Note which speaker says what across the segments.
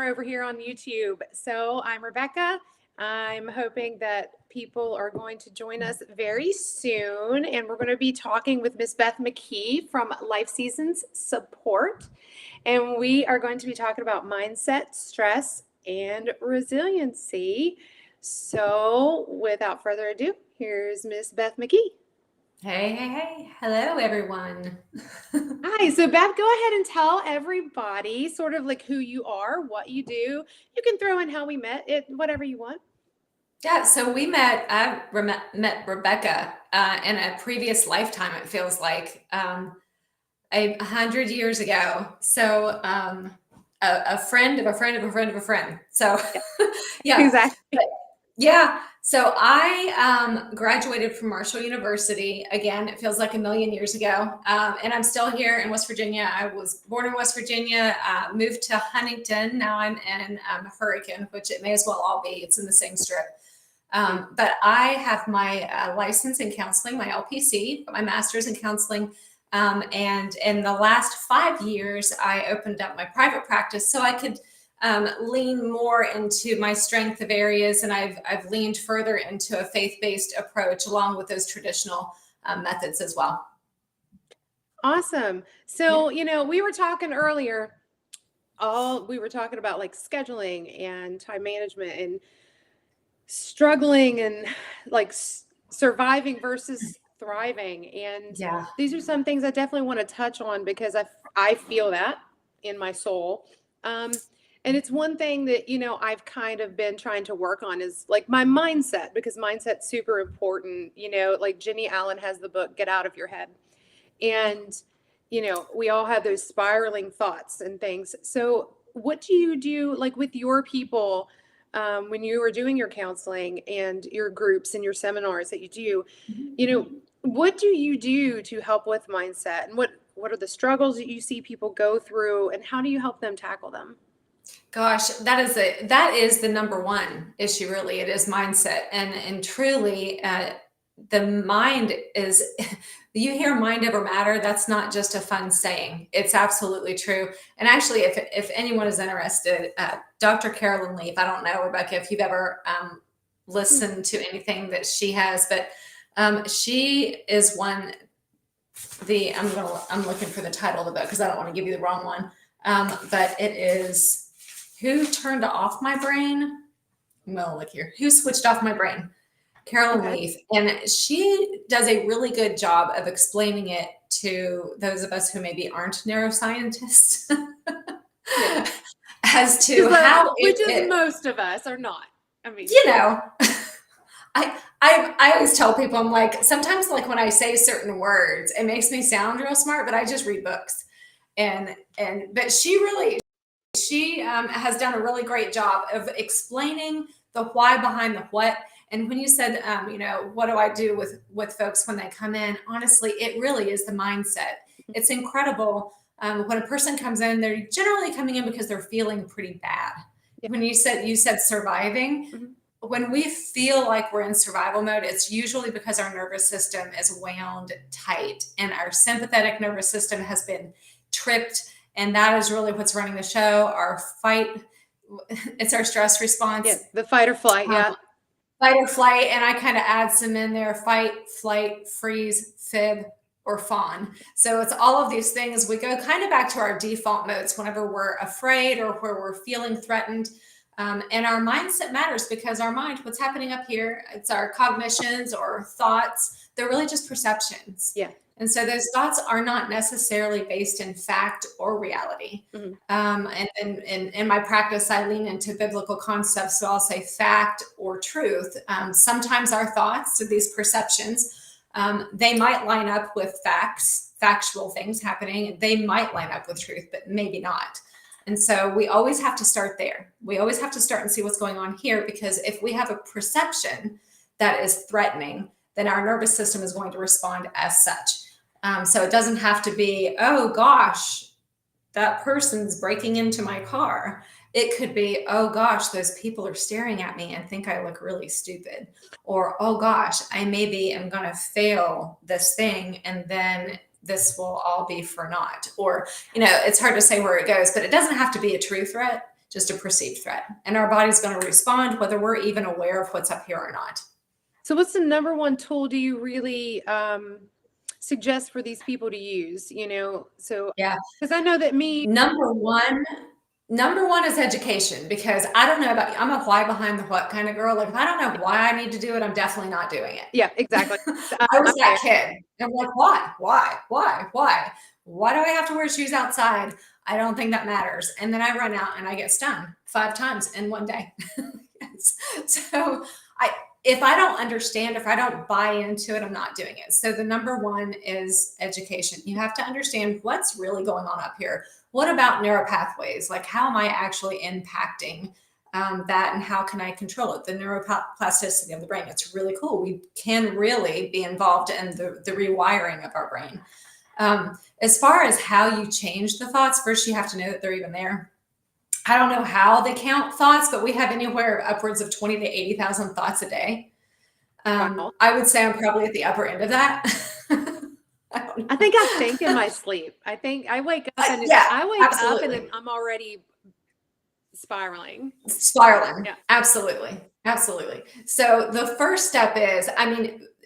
Speaker 1: over here on YouTube. So I'm Rebecca. I'm hoping that people are going to join us very soon. And we're going to be talking with Miss Beth McKee from Life Seasons Support. And we are going to be talking about mindset, stress, and resiliency. So without further ado, here's Miss Beth McKee.
Speaker 2: Hey. Hello, everyone.
Speaker 1: Hi, so Beth, go ahead and tell everybody sort of like who you are, what you do. You can throw in how we met, whatever you want.
Speaker 2: Yeah, so I met Rebecca in a previous lifetime, it feels like 100 years ago. So a friend of a friend of a friend of a friend. So yeah.
Speaker 1: Exactly.
Speaker 2: But, yeah. So I graduated from Marshall University. Again, it feels like a million years ago. And I'm still here in West Virginia. I was born in West Virginia, moved to Huntington. Now I'm in Hurricane, which it may as well all be. It's in the same strip. But I have my license in counseling, my LPC, my master's in counseling. And in the last 5 years, I opened up my private practice so I could lean more into my strength of areas, and I've leaned further into a faith-based approach along with those traditional methods as well.
Speaker 1: Awesome. So, we were talking earlier, we were talking about like scheduling and time management and struggling and like surviving versus thriving. And
Speaker 2: Yeah.
Speaker 1: these are some things I definitely want to touch on because I feel that in my soul. And it's one thing that, I've kind of been trying to work on is like my mindset, because mindset's super important. Like Jenny Allen has the book, Get Out of Your Head. And, we all have those spiraling thoughts and things. So what do you do like with your people when you were doing your counseling and your groups and your seminars that you do? What do you do to help with mindset, and what are the struggles that you see people go through, and how do you help them tackle them?
Speaker 2: Gosh, that is the number one issue, really. It is mindset. And truly, the mind is, you hear mind over matter. That's not just a fun saying. It's absolutely true. And actually, if anyone is interested, Dr. Carolyn Leaf, I don't know, Rebecca, if you've ever listened to anything that she has, but she is one, I'm looking for the title of the book because I don't want to give you the wrong one. But it is Who Turned Off My Brain? Well, look here. Who Switched Off My Brain? Carolyn Leaf. And she does a really good job of explaining it to those of us who maybe aren't neuroscientists as to how
Speaker 1: which is most of us are not. I mean,
Speaker 2: I always tell people, I'm like, sometimes like when I say certain words, it makes me sound real smart, but I just read books. But she has done a really great job of explaining the why behind the what. And when you said, what do I do with folks when they come in? Honestly, it really is the mindset. It's incredible. When a person comes in, they're generally coming in because they're feeling pretty bad. Yeah. When you said surviving, mm-hmm. When we feel like we're in survival mode, it's usually because our nervous system is wound tight and our sympathetic nervous system has been tripped. And that is really what's running the show. Our fight, it's our stress response.
Speaker 1: Yeah, the fight or flight, yeah.
Speaker 2: Fight or flight, and I kind of add some in there: fight, flight, freeze, fib, or fawn. So it's all of these things. We go kind of back to our default modes whenever we're afraid or where we're feeling threatened. And our mindset matters because our mind, what's happening up here, it's our cognitions or thoughts. They're really just perceptions.
Speaker 1: Yeah.
Speaker 2: And so those thoughts are not necessarily based in fact or reality. Mm-hmm. And in my practice, I lean into biblical concepts. So I'll say fact or truth. Sometimes our thoughts, or these perceptions, they might line up with facts, factual things happening. They might line up with truth, but maybe not. And so we always have to start there. We always have to start and see what's going on here, because if we have a perception that is threatening, then our nervous system is going to respond as such. So it doesn't have to be, oh gosh, that person's breaking into my car. It could be, oh gosh, those people are staring at me and think I look really stupid. Or, oh gosh, I maybe am going to fail this thing and then this will all be for naught. Or, it's hard to say where it goes, but it doesn't have to be a true threat. just a perceived threat. And our body's going to respond whether we're even aware of what's up here or not.
Speaker 1: So what's the number one tool do you really suggest for these people to use? So
Speaker 2: Yeah.
Speaker 1: because I know that
Speaker 2: Number one is education, because I don't know about you. I'm a why behind the what kind of girl. Like, if I don't know why I need to do it, I'm definitely not doing it.
Speaker 1: Yeah, exactly.
Speaker 2: I was that kid. I'm like, why? Why do I have to wear shoes outside? I don't think that matters. And then I run out and I get stung 5 times in one day. Yes. So if I don't understand, if I don't buy into it, I'm not doing it. So the number one is education. You have to understand what's really going on up here. What about neuropathways? Like, how am I actually impacting that, and how can I control it? The neuroplasticity of the brain. It's really cool. We can really be involved in the rewiring of our brain. As far as how you change the thoughts, first you have to know that they're even there. I don't know how they count thoughts, but we have anywhere upwards of 20 to 80,000 thoughts a day.
Speaker 1: Wow.
Speaker 2: I would say I'm probably at the upper end of that.
Speaker 1: I think I think in my sleep. I think I wake up and
Speaker 2: absolutely.
Speaker 1: and I'm already spiraling.
Speaker 2: Yeah, absolutely. So the first step is,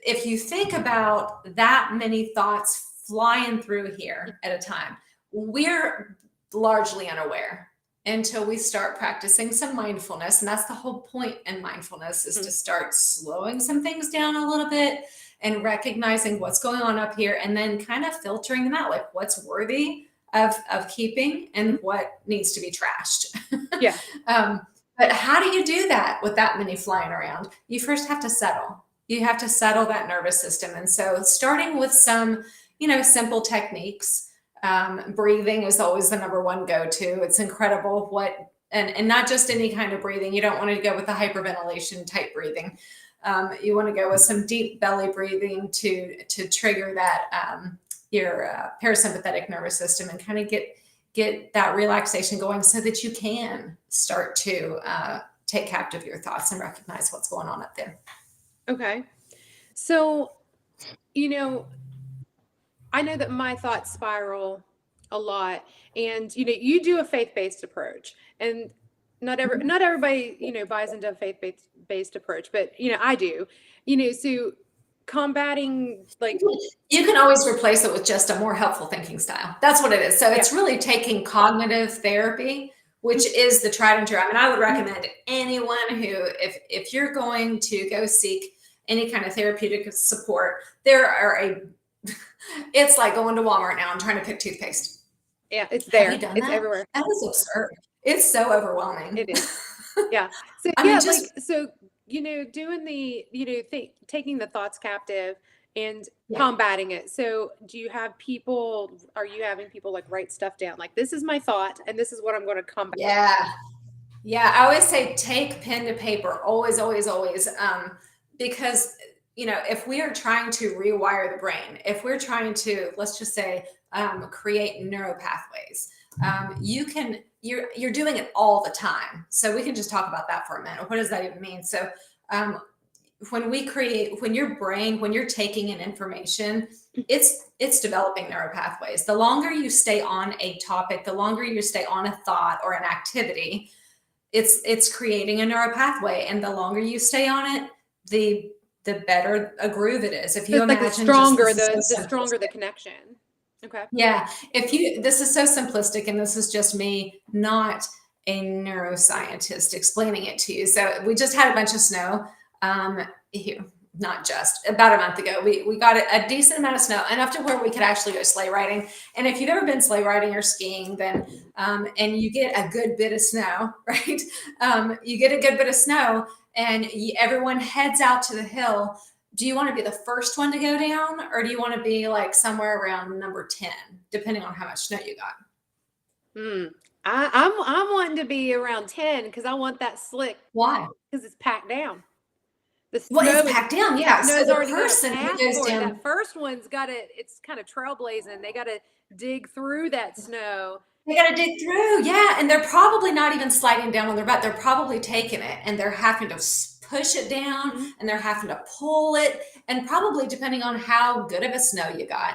Speaker 2: if you think about that many thoughts flying through here at a time, we're largely unaware until we start practicing some mindfulness. And that's the whole point in mindfulness, is to start slowing some things down a little bit and recognizing what's going on up here, and then kind of filtering them out, like what's worthy of keeping and what needs to be trashed.
Speaker 1: Yeah.
Speaker 2: But how do you do that with that many flying around? You first have to settle. You have to settle that nervous system. And so starting with some, simple techniques. Breathing is always the number one go-to. It's incredible and not just any kind of breathing. You don't want to go with the hyperventilation type breathing. You want to go with some deep belly breathing to trigger that your parasympathetic nervous system, and kind of get that relaxation going, so that you can start to take captive your thoughts and recognize what's going on up there.
Speaker 1: Okay. So, I know that my thoughts spiral a lot, and you do a faith-based approach, and not everybody buys into a faith-based approach, but I do. So combating, like,
Speaker 2: you can always replace it with just a more helpful thinking style. That's what it is. So it's really taking cognitive therapy, which is the tried and true. I would recommend anyone who, if you're going to go seek any kind of therapeutic support, it's like going to Walmart now and trying to pick toothpaste.
Speaker 1: Yeah, it's there.
Speaker 2: Have you done
Speaker 1: it's
Speaker 2: that?
Speaker 1: Everywhere.
Speaker 2: That is absurd. It's so overwhelming.
Speaker 1: It is. Yeah. So doing the taking the thoughts captive and combating it. So are you having people like write stuff down? Like, this is my thought and this is what I'm going to combat.
Speaker 2: Yeah. I always say take pen to paper. Always. Because if we are trying to rewire the brain, if we're trying to, let's just say, create neuropathways, you're doing it all the time. So we can just talk about that for a minute. What does that even mean? So when you're taking in information, it's developing neuropathways. The longer you stay on a topic, the longer you stay on a thought or an activity, it's creating a neuropathway. And the longer you stay on it, the better a groove it is. If you imagine,
Speaker 1: like, the stronger the connection. Okay.
Speaker 2: Yeah. This is so simplistic, and this is just me, not a neuroscientist, explaining it to you. So we just had a bunch of snow here, not just about a month ago. We got a decent amount of snow, enough to where we could actually go sleigh riding. And if you've ever been sleigh riding or skiing, then and you get a good bit of snow, right? You get a good bit of snow, and everyone heads out to the hill. Do you want to be the first one to go down, or do you want to be like somewhere around number 10, depending on how much snow you got?
Speaker 1: I'm wanting to be around 10 because I want that slick.
Speaker 2: Why?
Speaker 1: Because it's packed down.
Speaker 2: It's packed down. Yeah. So the person who goes down,
Speaker 1: that first one's it's kind of trailblazing. They got to dig through that snow.
Speaker 2: They got to dig through. Yeah. And they're probably not even sliding down on their butt. They're probably taking it, and they're having to push it down, and they're having to pull it. And probably, depending on how good of a snow you got,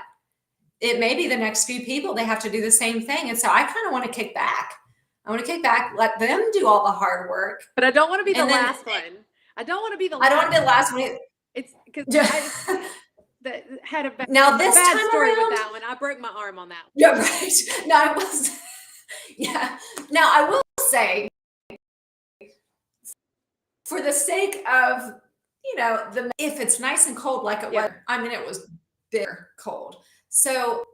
Speaker 2: it may be the next few people, they have to do the same thing. And so I kind of want to kick back. I want to kick back, let them do all the hard work.
Speaker 1: But I don't want to be the
Speaker 2: And then-
Speaker 1: last one. I don't want to be the
Speaker 2: I
Speaker 1: last
Speaker 2: don't want to be the last one.
Speaker 1: It's because I had a
Speaker 2: Now this
Speaker 1: bad
Speaker 2: time
Speaker 1: story
Speaker 2: around,
Speaker 1: with that one. I broke my arm on that one.
Speaker 2: yeah, right. No, I was, yeah. Now I will say, for the sake of, if it's nice and cold like it was, I mean, it was bitter cold. So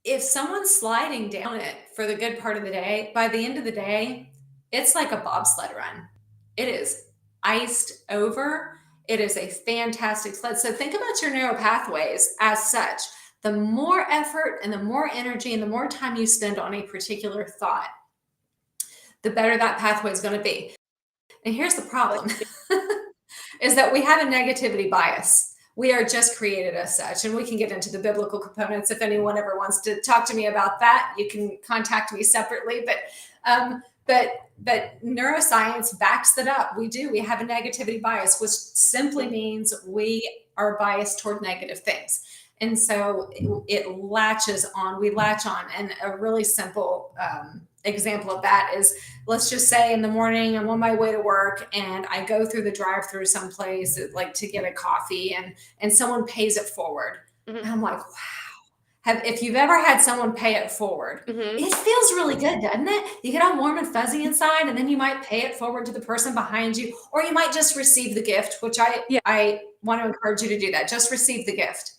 Speaker 2: if someone's sliding down it for the good part of the day, by the end of the day, it's like a bobsled run. It is iced over. It is a fantastic sled. So think about your neural pathways as such. The more effort and the more energy and the more time you spend on a particular thought, the better that pathway is going to be. And here's the problem is that we have a negativity bias. We are just created as such. And we can get into the biblical components. If anyone ever wants to talk to me about that, you can contact me separately. But neuroscience backs that up. We do. We have a negativity bias, which simply means we are biased toward negative things. And so it latches on, we latch on. And a really simple example of that is, let's just say in the morning, I'm on my way to work and I go through the drive-through someplace like to get a coffee and someone pays it forward. Mm-hmm. And I'm like, wow. If you've ever had someone pay it forward, mm-hmm. It feels really good, doesn't it? You get all warm and fuzzy inside, and then you might pay it forward to the person behind you, or you might just receive the gift, which I want to encourage you to do that. Just receive the gift.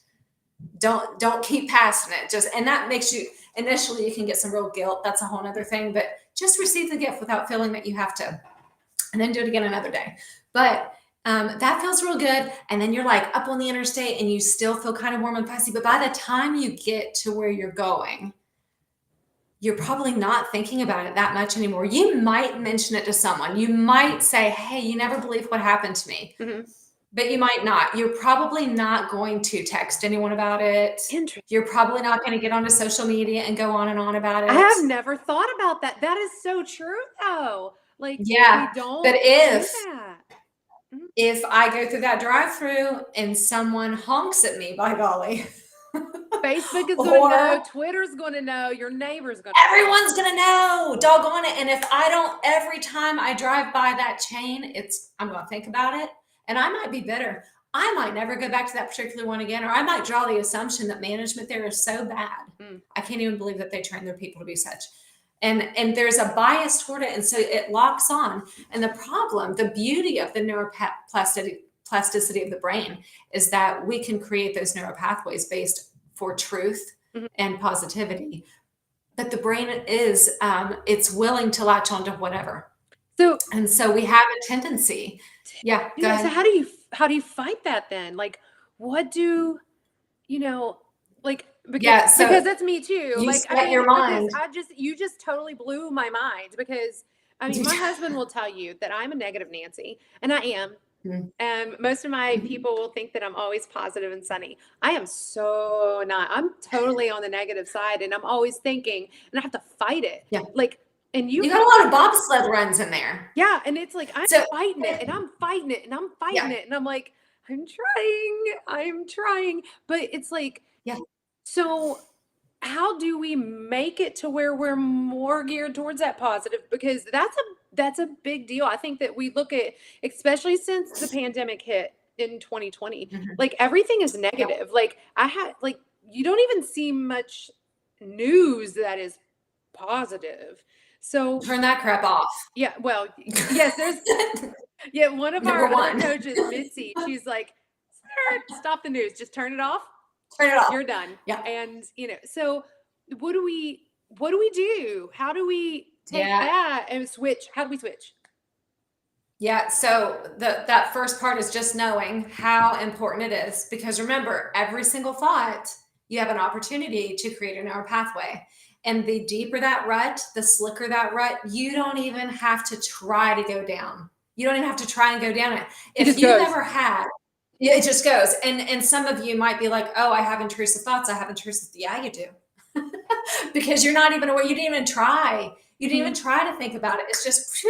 Speaker 2: Don't keep passing it. And that makes you, initially you can get some real guilt. That's a whole other thing, but just receive the gift without feeling that you have to, and then do it again another day. But that feels real good. And then you're like up on the interstate and you still feel kind of warm and fuzzy. But by the time you get to where you're going, you're probably not thinking about it that much anymore. You might mention it to someone. You might say, hey, you never believe what happened to me. Mm-hmm. But you might not. You're probably not going to text anyone about it. You're probably not going to get onto social media and go on and on about it.
Speaker 1: I have never thought about that. That is so true, though. Like,
Speaker 2: yeah,
Speaker 1: we don't
Speaker 2: but
Speaker 1: do that.
Speaker 2: If I go through that drive-through and someone honks at me, by golly.
Speaker 1: Facebook is going to know, Twitter's going to know, your neighbor's going to know.
Speaker 2: Everyone's going to know, doggone it. And if I don't, every time I drive by that chain, I'm going to think about it. And I might be bitter. I might never go back to that particular one again, or I might draw the assumption that management there is so bad. I can't even believe that they train their people to be such. And there's a bias toward it. And so it locks on. And the problem, the beauty of the neuroplasticity of the brain is that we can create those neural pathways based for truth and positivity. But the brain is, it's willing to latch onto whatever. And so we have a tendency. Yeah. Go ahead.
Speaker 1: So how do you fight that then? Like, what do, because that's me too.
Speaker 2: You set your mind.
Speaker 1: You just totally blew my mind because my husband will tell you that I'm a negative Nancy, and I am. Most of my people will think that I'm always positive and sunny. I am so not. I'm totally on the negative side, and I'm always thinking, and I have to fight it.
Speaker 2: Yeah.
Speaker 1: And you
Speaker 2: got a lot of bobsled runs in there.
Speaker 1: Yeah. And it's like, I'm fighting it and I'm fighting it and I'm fighting it. And I'm like, I'm trying. But it's like, so how do we make it to where we're more geared towards that positive? Because that's a big deal. I think that we look at, especially since the pandemic hit in 2020, like everything is negative. Like you don't even see much news that is positive. So
Speaker 2: turn that crap off.
Speaker 1: Yeah. Well, yes, there's, one of our other coaches, Mitzi, she's like, stop the news. Just turn it off.
Speaker 2: Turn it off.
Speaker 1: You're done.
Speaker 2: Yeah.
Speaker 1: And, so what do we do? How do we take that and switch? How do we switch?
Speaker 2: Yeah. So that first part is just knowing how important it is, because remember, every single thought, you have an opportunity to create a neural pathway. And the deeper that rut, the slicker that rut, you don't even have to try to go down. You don't even have to try and go down it. If you've never had, it just goes. And some of you might be like, oh, I have intrusive thoughts. I have intrusive. Yeah, you do. Because you're not even aware. You didn't even try. You didn't even try to think about it. It's just,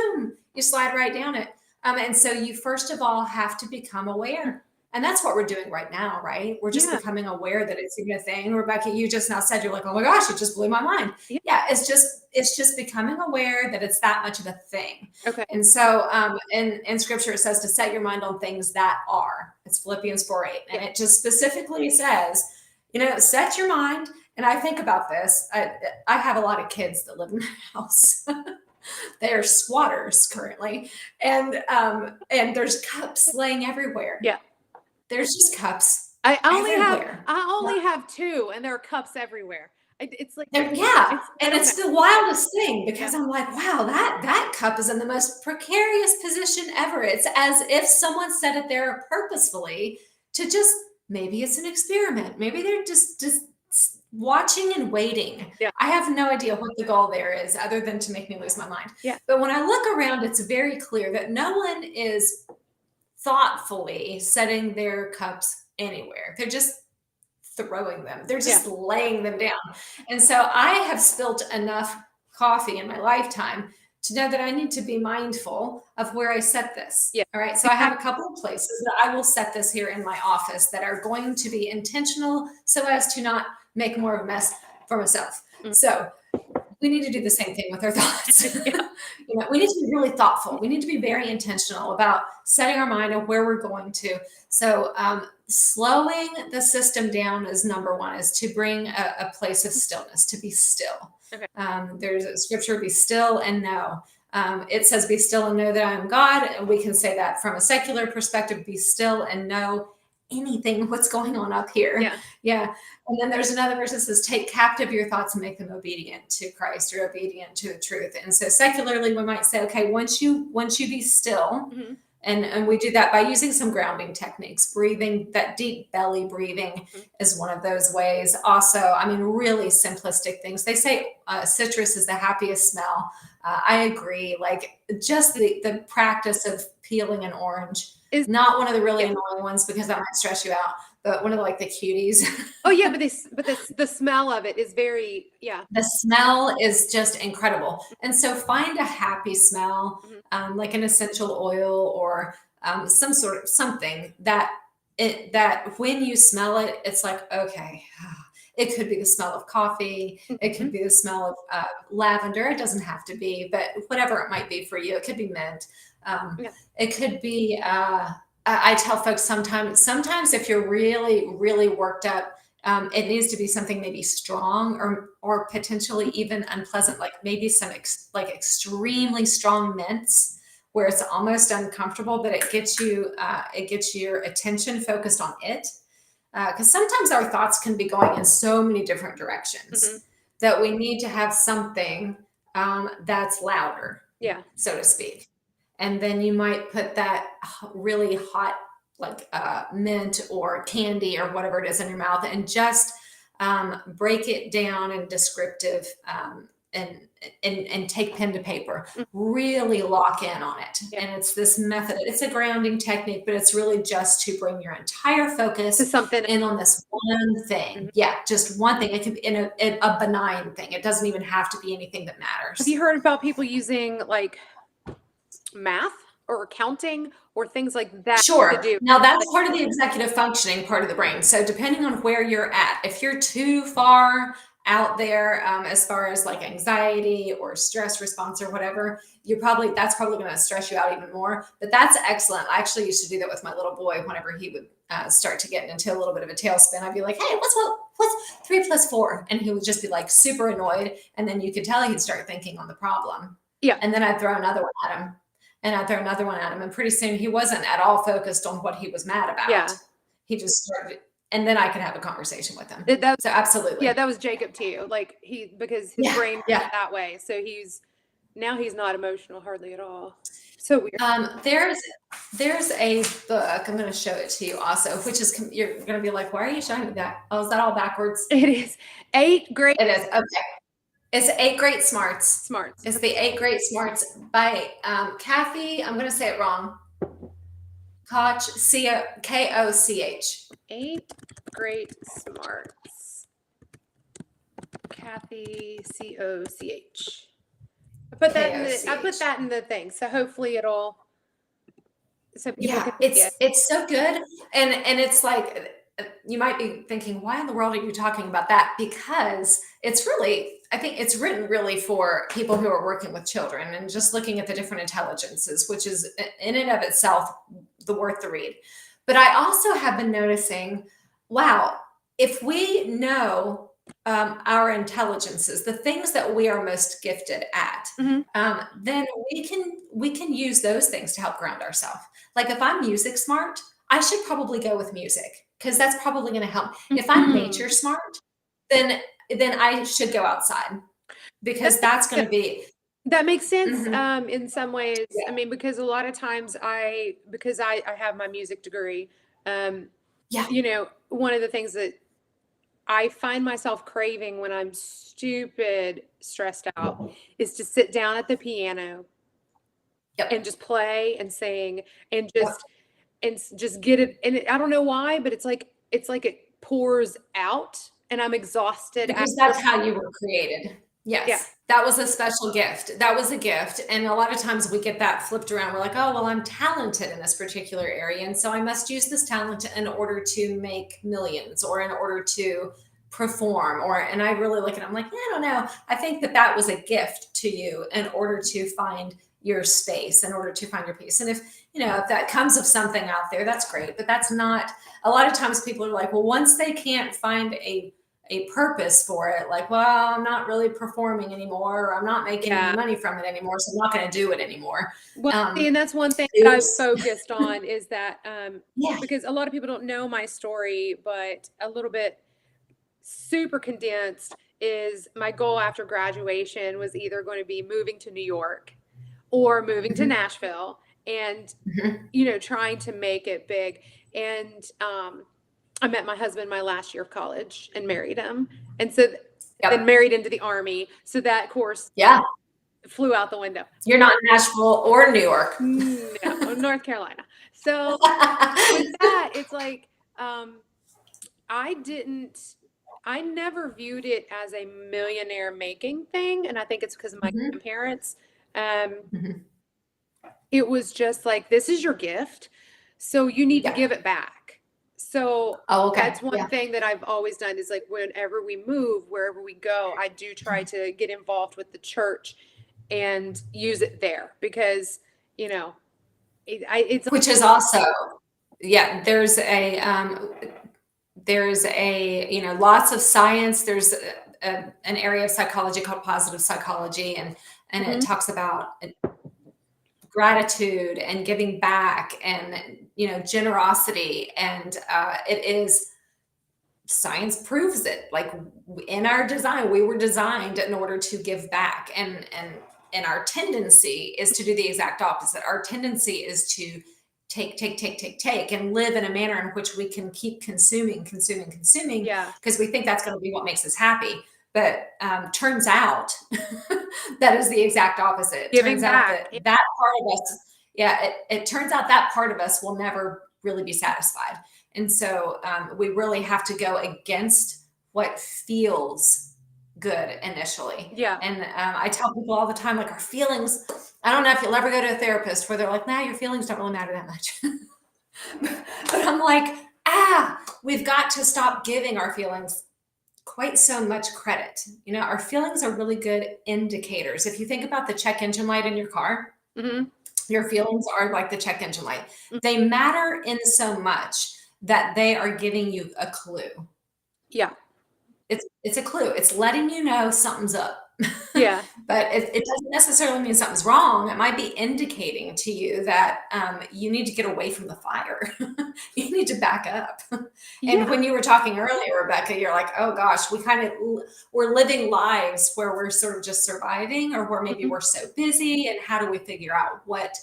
Speaker 2: you slide right down it. And so you first of all have to become aware. And that's what we're doing right now, right? We're just becoming aware that it's even a thing. Rebecca, you just now said, you're like, oh my gosh, it just blew my mind. Yeah, it's just becoming aware that it's that much of a thing.
Speaker 1: Okay.
Speaker 2: And so in scripture, it says to set your mind on things that are. It's Philippians 4:8. And it just specifically says, set your mind. And I think about this. I have a lot of kids that live in my house. They are squatters currently. And there's cups laying everywhere.
Speaker 1: Yeah.
Speaker 2: There's just cups.
Speaker 1: I only have 2, and there are cups everywhere. It's like,
Speaker 2: and it's the wildest thing, because I'm like, wow, that cup is in the most precarious position ever. It's as if someone set it there purposefully to just, maybe it's an experiment. Maybe they're just watching and waiting.
Speaker 1: Yeah.
Speaker 2: I have no idea what the goal there is, other than to make me lose my mind.
Speaker 1: Yeah.
Speaker 2: But when I look around, it's very clear that no one is thoughtfully setting their cups anywhere. They're just throwing them. They're just laying them down. And so I have spilt enough coffee in my lifetime to know that I need to be mindful of where I set this.
Speaker 1: Yeah.
Speaker 2: All right. So I have a couple of places that I will set this here in my office that are going to be intentional so as to not make more of a mess for myself.
Speaker 1: Mm-hmm.
Speaker 2: So we need to do the same thing with our thoughts. We need to be really thoughtful. We need to be very intentional about setting our mind on where we're going to. So slowing the system down is number one, is to bring a place of stillness, to be still.
Speaker 1: Okay.
Speaker 2: There's a scripture, be still and know. It says, be still and know that I am God. And we can say that from a secular perspective, be still and know anything, what's going on up here. Yeah. And then there's another verse that says, take captive your thoughts and make them obedient to Christ, or obedient to the truth. And so secularly, we might say, okay, once you be still,
Speaker 1: mm-hmm.
Speaker 2: and we do that by using some grounding techniques, breathing, that deep belly breathing mm-hmm. is one of those ways. Also, really simplistic things. They say citrus is the happiest smell. I agree. Like, just the practice of peeling an orange is not one of the really annoying ones, because that might stress you out, but one of the cuties.
Speaker 1: Oh yeah, but the smell of it is very,
Speaker 2: The smell is just incredible. And so find a happy smell, mm-hmm. Like an essential oil, or something that when you smell it, it's like, okay, it could be the smell of coffee. Mm-hmm. It could be the smell of lavender. It doesn't have to be, but whatever it might be for you, it could be mint. It could be, I tell folks sometimes if you're really, really worked up, it needs to be something maybe strong or potentially even unpleasant, like maybe some extremely strong mints, where it's almost uncomfortable, but it gets your attention focused on it. Because sometimes our thoughts can be going in so many different directions, mm-hmm. that we need to have something that's louder, so to speak. And then you might put that really hot, mint or candy or whatever it is in your mouth, and just break it down in descriptive, and take pen to paper, really lock in on it. And it's this method. It's a grounding technique, but it's really just to bring your entire focus in on this one thing. Mm-hmm. Yeah, just one thing. It can be in a benign thing. It doesn't even have to be anything that matters.
Speaker 1: Have you heard about people using math or counting or things like that?
Speaker 2: Sure. Now that's part of the executive functioning part of the brain. So depending on where you're at, if you're too far out there, as far as anxiety or stress response or whatever, that's probably going to stress you out even more. But that's excellent. I actually used to do that with my little boy whenever he would start to get into a little bit of a tailspin. I'd be like, hey, what's 3 + 4? And he would just be super annoyed. And then you could tell he'd start thinking on the problem.
Speaker 1: Yeah.
Speaker 2: And then I'd throw another one at him. And I'd throw another one at him. And pretty soon he wasn't at all focused on what he was mad about.
Speaker 1: Yeah.
Speaker 2: He just started, and then I could have a conversation with him. So absolutely.
Speaker 1: Yeah, that was Jacob too. Because his brain went that way. So he's not emotional hardly at all. So weird.
Speaker 2: There's a book, I'm going to show it to you also, which is, you're going to be like, why are you showing me that? Oh, is that all backwards?
Speaker 1: It is 8 great.
Speaker 2: It is. Okay. It's 8 Great Smarts. It's the 8 Great Smarts by Kathy. I'm going to say it wrong. Koch, Koch.
Speaker 1: 8 Great Smarts. Kathy, Coch. I put that in the thing. So hopefully it'll so people
Speaker 2: Yeah,
Speaker 1: can see it.
Speaker 2: it's so good. And it's like you might be thinking, why in the world are you talking about that? Because it's really, I think it's written really for people who are working with children and just looking at the different intelligences, which is in and of itself the worth the read. But I also have been noticing, wow, if we know our intelligences, the things that we are most gifted at,
Speaker 1: Mhm.
Speaker 2: then we can use those things to help ground ourselves. Like if I'm music smart, I should probably go with music because that's probably going to help. If I'm
Speaker 1: Mhm.
Speaker 2: nature smart, then I should go outside
Speaker 1: That
Speaker 2: because
Speaker 1: makes
Speaker 2: that's going to
Speaker 1: sense.
Speaker 2: be.
Speaker 1: That makes sense,
Speaker 2: Mhm.
Speaker 1: in some ways. I
Speaker 2: Yeah,
Speaker 1: mean, because a lot of times because I have my music degree, um,
Speaker 2: yeah,
Speaker 1: one of the things that I find myself craving when I'm stupid stressed out is to sit down at the piano and
Speaker 2: yep,
Speaker 1: just play and sing and
Speaker 2: yep.
Speaker 1: just get it. And I don't know why, but it's like it pours out, and I'm exhausted
Speaker 2: Because
Speaker 1: after.
Speaker 2: that's how you were created.
Speaker 1: Yeah.
Speaker 2: Yes, that was a special gift. That was a gift. And a lot of times we get that flipped around. We're like, oh, well, I'm talented in this particular area. And so I must use this talent in order to make millions or in order to perform. And I really look at it, I'm like, I don't know. I think that that was a gift to you in order to find your space, in order to find your peace. And if that comes of something out there, that's great. But that's not, a lot of times people are like, well, once they can't find a purpose for it, like, well, I'm not really performing anymore, or I'm not making any
Speaker 1: Yeah.
Speaker 2: money from it anymore, so I'm not going to do it anymore.
Speaker 1: Well, see,
Speaker 2: um
Speaker 1: and that's one thing that I've
Speaker 2: oops.
Speaker 1: focused on is that,
Speaker 2: Yeah.
Speaker 1: because a lot of people don't know my story, but a little bit super condensed is my goal after graduation was either going to be moving to New York or moving to
Speaker 2: Mhm.
Speaker 1: Nashville and,
Speaker 2: Mhm.
Speaker 1: trying to make it big. And I met my husband my last year of college and married him. And so then
Speaker 2: Yep.
Speaker 1: married into the army. So that course
Speaker 2: Yeah,
Speaker 1: flew out the window.
Speaker 2: you're not in Nashville or New York.
Speaker 1: No, North Carolina. So with that, it's like um, I didn't, I never viewed it as a millionaire making thing, and I think it's because of my
Speaker 2: Mhm.
Speaker 1: grandparents. Um,
Speaker 2: Mhm.
Speaker 1: it was just like, this is your gift, so you need to
Speaker 2: Yeah.
Speaker 1: give it back. So
Speaker 2: Oh, okay.
Speaker 1: that's one
Speaker 2: Yeah.
Speaker 1: thing that I've always done is like whenever we move, wherever we go, I do try to get involved with the church and use it there because you know it's
Speaker 2: Which is also, yeah, there's a lots of science. There's an area of psychology called positive psychology, and it
Speaker 1: Mhm.
Speaker 2: talks about gratitude and giving back and generosity. And it is, science proves it. Like, in our design, we were designed in order to give back, and our tendency is to do the exact opposite. Our tendency is to take and live in a manner in which we can keep consuming
Speaker 1: Yeah,
Speaker 2: because we think that's going to be what makes us happy. But turns out that is the exact opposite. It
Speaker 1: giving
Speaker 2: turns out
Speaker 1: back.
Speaker 2: that that part of us, yeah, it turns out that part of us will never really be satisfied. And so we really have to go against what feels good initially.
Speaker 1: Yeah.
Speaker 2: And I tell people all the time, like, our feelings, I don't know if you'll ever go to a therapist where they're like, nah, your feelings don't really matter that much. But I'm like, we've got to stop giving our feelings quite so much credit. Our feelings are really good indicators. If you think about the check engine light in your car,
Speaker 1: Hmm.
Speaker 2: your feelings are like the check engine light. They matter in so much that they are giving you a clue.
Speaker 1: Yeah.
Speaker 2: It's a clue. It's letting you know something's up.
Speaker 1: Yeah.
Speaker 2: But it doesn't necessarily mean something's wrong. It might be indicating to you that you need to get away from the fire. You need to back up. And
Speaker 1: Yeah.
Speaker 2: when you were talking earlier, Rebecca, you're like, oh gosh, we're living lives where we're sort of just surviving, or where maybe
Speaker 1: Mhm.
Speaker 2: we're so busy. And how do we figure out what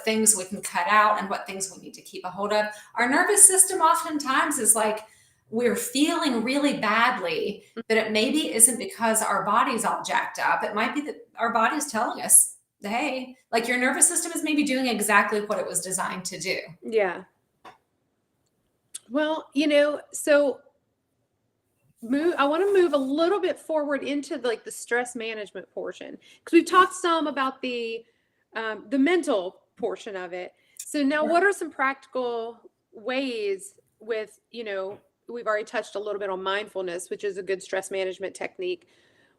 Speaker 2: things we can cut out and what things we need to keep a hold of? Our nervous system oftentimes is like, we're feeling really badly, but it maybe isn't because our body's all jacked up. It might be that our body's telling us, hey, like, your nervous system is maybe doing exactly what it was designed to do.
Speaker 1: Yeah. Well, so I want to move a little bit forward into like the stress management portion because we've talked some about the mental portion of it. So now what are some practical ways with, we've already touched a little bit on mindfulness, which is a good stress management technique.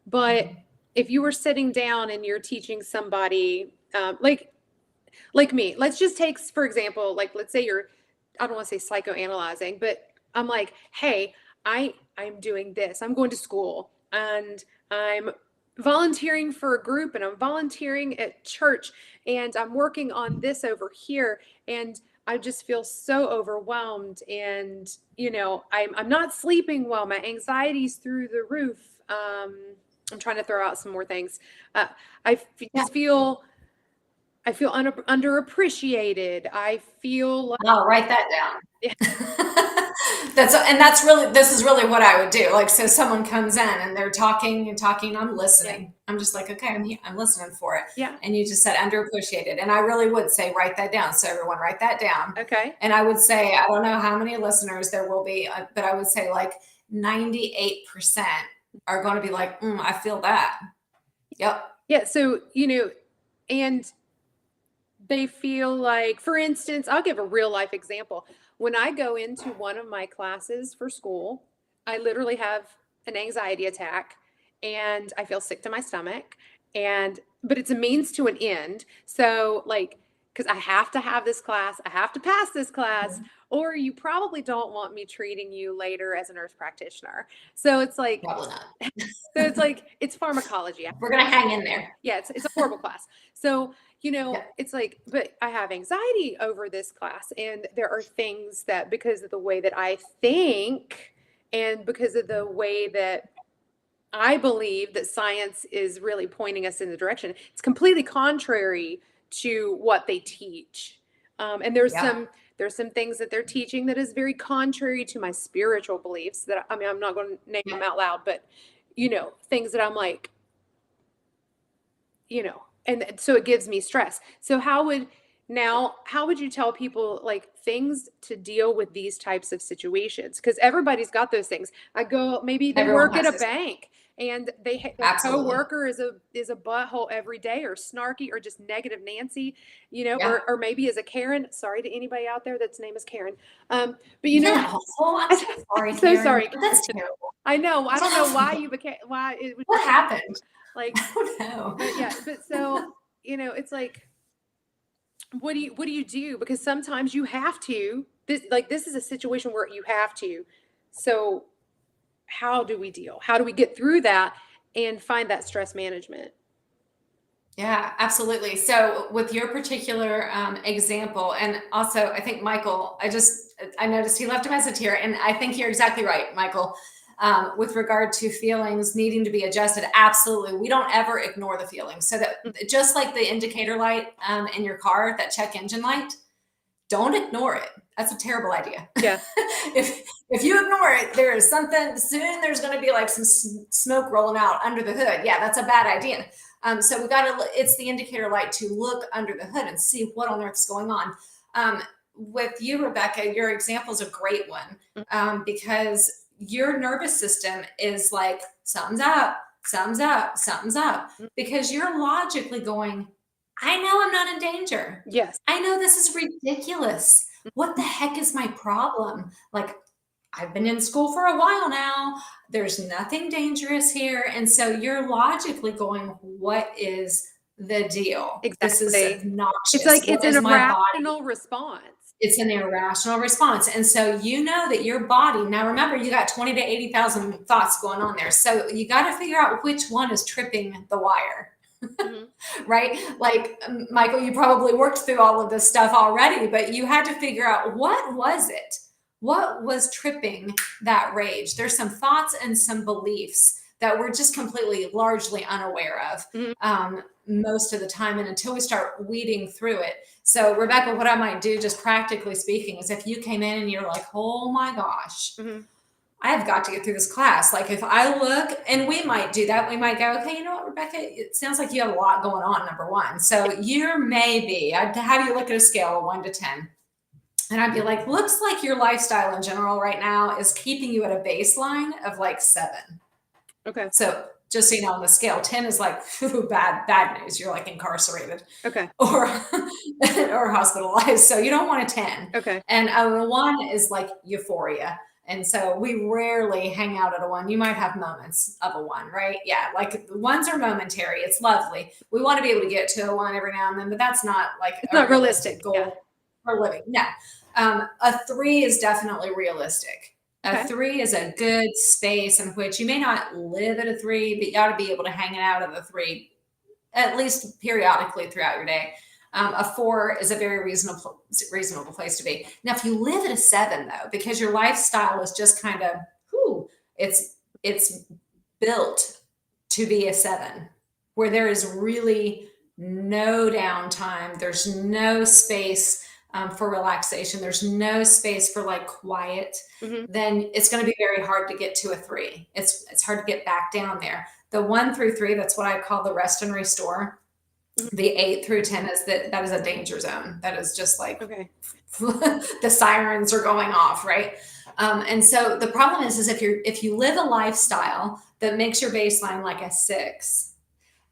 Speaker 1: But if you were sitting down and you're teaching somebody, like me, let's just take, for example, like, let's say I don't want to say psychoanalyzing, but I'm like, hey, I'm doing this. I'm going to school and I'm volunteering for a group and I'm volunteering at church and I'm working on this over here. And I just feel so overwhelmed and, I'm not sleeping well. My anxiety's through the roof. I'm trying to throw out some more things. Just feel underappreciated. I feel like,
Speaker 2: I'll write that down.
Speaker 1: Yeah.
Speaker 2: This is really what I would do. Like, so someone comes in and they're talking and talking, I'm listening. Yeah. I'm just like, okay, I'm listening for it.
Speaker 1: Yeah.
Speaker 2: And you just said underappreciated. And I really would say, write that down. So everyone write that down.
Speaker 1: Okay.
Speaker 2: And I would say, I don't know how many listeners there will be, but I would say like 98% are going to be like, I feel that. Yep.
Speaker 1: Yeah. So, and they feel like, for instance, I'll give a real life example. When I go into one of my classes for school, I literally have an anxiety attack and I feel sick to my stomach, but it's a means to an end. So like, because I have to have this class, I have to pass this class, or you probably don't want me treating you later as a nurse practitioner. So it's like,
Speaker 2: probably not.
Speaker 1: So it's like, it's pharmacology.
Speaker 2: We're going to hang in there.
Speaker 1: Yeah, it's a horrible class. So, It's like, but I have anxiety over this class. And there are things that, because of the way that I think and because of the way that I believe that science is really pointing us in the direction, it's completely contrary to what they teach. And there's some things that they're teaching that is very contrary to my spiritual beliefs that, I'm not going to name them out loud, but, things that I'm like, and so it gives me stress. So how would you tell people like things to deal with these types of situations? Because everybody's got those things. Maybe they work at a bank and their coworker is a butthole every day, or snarky, or just negative Nancy, or maybe is a Karen. Sorry to anybody out there that's name is Karen. But
Speaker 2: I'm so sorry. That's terrible.
Speaker 1: I know. I don't know why
Speaker 2: what happened?
Speaker 1: Like,
Speaker 2: I don't know.
Speaker 1: But so, it's like, what do you do? Because sometimes you have to, this is a situation where you have to. So how do we deal? How do we get through that and find that stress management?
Speaker 2: Yeah, absolutely. So with your particular example, and also I think Michael, I noticed he left a message here, and I think you're exactly right, Michael. With regard to feelings needing to be adjusted, absolutely. We don't ever ignore the feelings. So that just like the indicator light in your car, that check engine light, don't ignore it. That's a terrible idea.
Speaker 1: Yeah.
Speaker 2: If you ignore it, there is something, soon there's going to be like some smoke rolling out under the hood. Yeah, that's a bad idea. So it's the indicator light to look under the hood and see what on earth is going on. With you, Rebecca, your example is a great one because your nervous system is like, something's up, something's up, something's up, because you're logically going, I know I'm not in danger.
Speaker 1: Yes.
Speaker 2: I know this is ridiculous. What the heck is my problem? Like, I've been in school for a while now. There's nothing dangerous here. And so you're logically going, what is the deal?
Speaker 1: Exactly.
Speaker 2: This is obnoxious.
Speaker 1: It's like, it's an irrational response.
Speaker 2: It's an irrational response. And so you know that your body, now remember, you got 20 to 80,000 thoughts going on there. So you got to figure out which one is tripping the wire. Right? Like, Michael, you probably worked through all of this stuff already, but you had to figure out, what was it? What was tripping that rage? There's some thoughts and some beliefs that we're just completely, largely unaware of most of the time, and until we start weeding through it. So, Rebecca, what I might do, just practically speaking, is if you came in and you're like, oh my gosh, I have got to get through this class. Like, if I look, and we might do that, we might go, okay, you know what, Rebecca, it sounds like you have a lot going on, number one. So you're maybe, I'd have you look at a scale of 1 to 10. And I'd be like, looks like your lifestyle in general right now is keeping you at a baseline of like 7.
Speaker 1: Okay.
Speaker 2: So Just so you know, on the scale, 10 is like bad news. You're like incarcerated
Speaker 1: Okay.
Speaker 2: or or hospitalized. So you don't want a 10.
Speaker 1: Okay.
Speaker 2: And a 1 is like euphoria. And so we rarely hang out at a 1. You might have moments of a 1, right? Yeah, like the 1s are momentary. It's lovely. We want to be able to get to a 1 every now and then, but that's not like
Speaker 1: It's
Speaker 2: a
Speaker 1: not
Speaker 2: realistic
Speaker 1: realistic.
Speaker 2: goal
Speaker 1: Yeah.
Speaker 2: for living. No. A 3 is definitely realistic. A
Speaker 1: Okay.
Speaker 2: 3 is a good space in which you may not live at a 3, but you ought to be able to hang out at a 3 at least periodically throughout your day. A 4 is a very reasonable place to be. Now, if you live at a 7, though, because your lifestyle is just kind of, it's built to be a 7, where there is really no downtime. There's no space for relaxation. There's no space for like quiet. Then it's going to be very hard to get to a 3. It's hard to get back down there. The 1 through 3, that's what I call the rest and restore. The 8 through 10 is that is a danger zone. That is just like the sirens are going off, right? And so the problem is if you live a lifestyle that makes your baseline like a 6,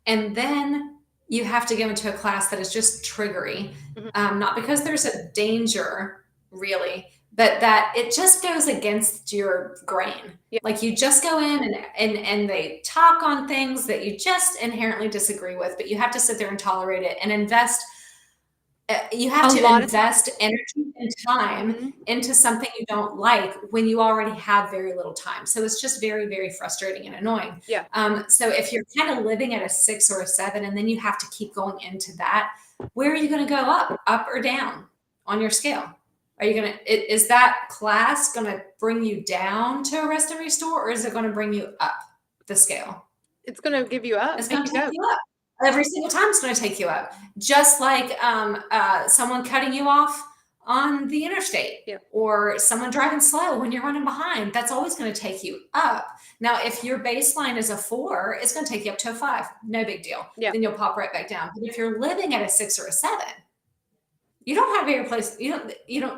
Speaker 2: and then you have to go into a class that is just triggery, not because there's a danger really, but that it just goes against your grain.
Speaker 1: Yeah.
Speaker 2: Like you just go in and they talk on things that you just inherently disagree with, but you have to sit there and tolerate it and invest. You have to invest energy and time into something you don't like when you already have very little time. So it's just very, very frustrating and annoying.
Speaker 1: Yeah.
Speaker 2: So if you're kind of living at a 6 or a 7, and then you have to keep going into that, where are you going to go up or down on your scale? Are you going to, is that class going to bring you down to a rest and restore, or is it going to bring you up the scale?
Speaker 1: It's going to give you up.
Speaker 2: It's going to take you up. Every single time it's going to take you up. Just like someone cutting you off on the interstate, or someone driving slow when you're running behind. That's always going to take you up. Now, if your baseline is a 4, it's going to take you up to a 5. No big deal.
Speaker 1: Yeah.
Speaker 2: Then you'll pop right back down. But if you're living at a 6 or a 7, you don't have any place. You don't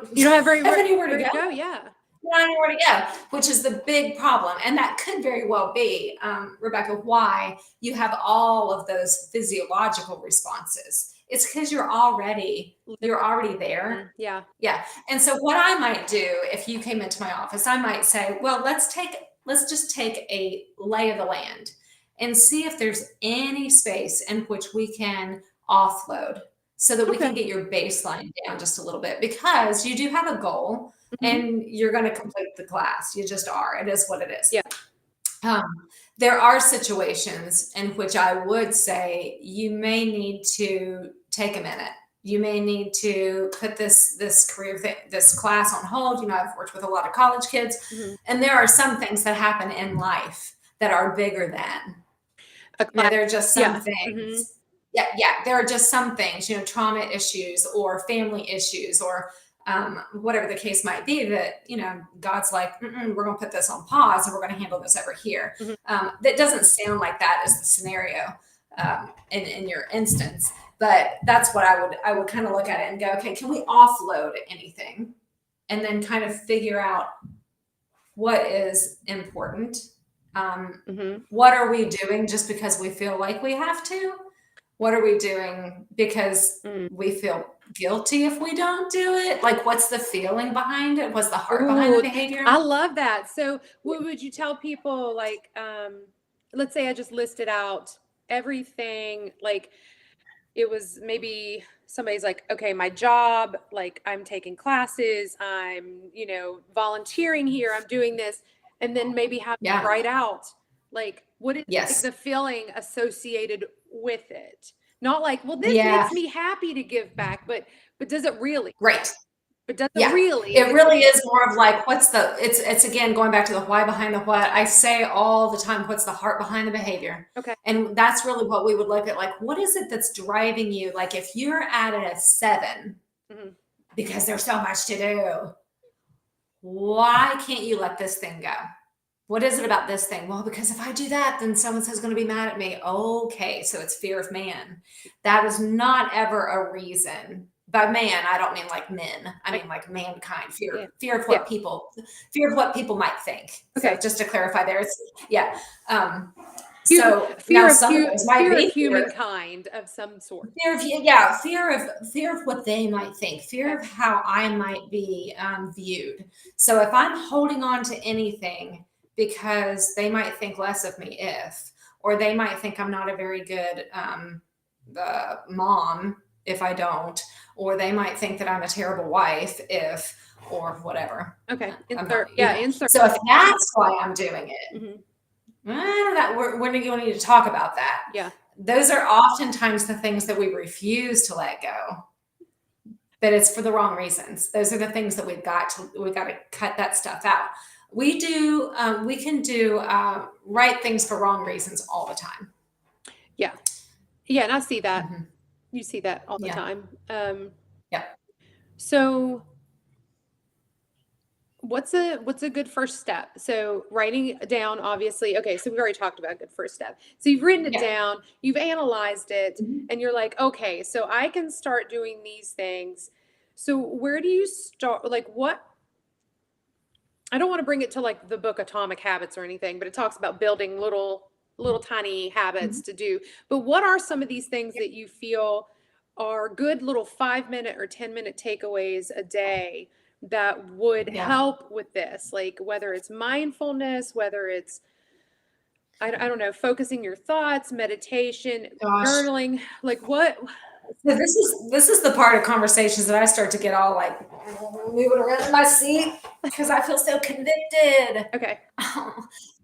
Speaker 2: have anywhere to go.
Speaker 1: Yeah.
Speaker 2: You don't have anywhere to go, which is the big problem. And that could very well be, Rebecca, why you have all of those physiological responses. It's because you're already there.
Speaker 1: Yeah.
Speaker 2: Yeah. And so what I might do if you came into my office, I might say, well, let's just take a lay of the land and see if there's any space in which we can offload so that we can get your baseline down just a little bit, because you do have a goal and you're going to complete the class. You just are. It is what it is.
Speaker 1: Yeah.
Speaker 2: There are situations in which I would say you may need to take a minute. You may need to put this class on hold. You know, I've worked with a lot of college kids, and there are some things that happen in life that are bigger than. There are just some things. Yeah, there are just some things, trauma issues or family issues or whatever the case might be, that, God's like, we're going to put this on pause and we're going to handle this over here. That doesn't sound like that as the scenario in your instance, but that's what I would kind of look at it and go, okay, can we offload anything? And then kind of figure out what is important. What are we doing just because we feel like we have to? What are we doing because we feel guilty if we don't do it? Like, what's the feeling behind it? What's the heart behind the behavior?
Speaker 1: I love that. So what would you tell people, like, let's say I just listed out everything, like it was maybe somebody's like, okay, my job, like I'm taking classes, I'm, volunteering here, I'm doing this. And then maybe have to write out, like, what is the feeling associated with it? Not like, well, this makes me happy to give back, but does it really?
Speaker 2: Right.
Speaker 1: But does it really?
Speaker 2: It really is more of like, it's again, going back to the why behind the what. I say all the time, what's the heart behind the behavior?
Speaker 1: Okay.
Speaker 2: And that's really what we would look at. Like, what is it that's driving you? Like, if you're at a 7, because there's so much to do, why can't you let this thing go? What is it about this thing? Well, because if I do that, then so-and-so's going to be mad at me. Okay, so it's fear of man. That is not ever a reason. By man, I don't mean like men. I mean like mankind. Fear of what people might think. Okay, so just to clarify there, So now some of those might
Speaker 1: fear
Speaker 2: be
Speaker 1: of humankind of some sort.
Speaker 2: fear of what they might think, fear of how I might be viewed. So if I'm holding on to anything because they might think less of me or they might think I'm not a very good mom if I don't, or they might think that I'm a terrible wife or whatever.
Speaker 1: Okay.
Speaker 2: Insert. So if that's why I'm doing it, we're going to need to talk about that.
Speaker 1: Yeah.
Speaker 2: Those are oftentimes the things that we refuse to let go, but it's for the wrong reasons. Those are the things that we've got to cut that stuff out. We can do right things for wrong reasons all the time.
Speaker 1: Yeah. Yeah. And I see that. Mm-hmm. You see that all the time.
Speaker 2: Yeah.
Speaker 1: So what's a good first step? So writing down, obviously, okay, so we've already talked about a good first step. So you've written it down, you've analyzed it, and you're like, okay, so I can start doing these things. So where do you start? Like what? I don't want to bring it to like the book Atomic Habits or anything, but it talks about building little tiny habits to do. But what are some of these things that you feel are good little 5-minute or 10-minute takeaways a day that would help with this? Like whether it's mindfulness, whether it's, I don't know, focusing your thoughts, meditation, journaling, like what?
Speaker 2: So this is the part of conversations that I start to get all like moving around in my seat because I feel so convicted.
Speaker 1: Okay.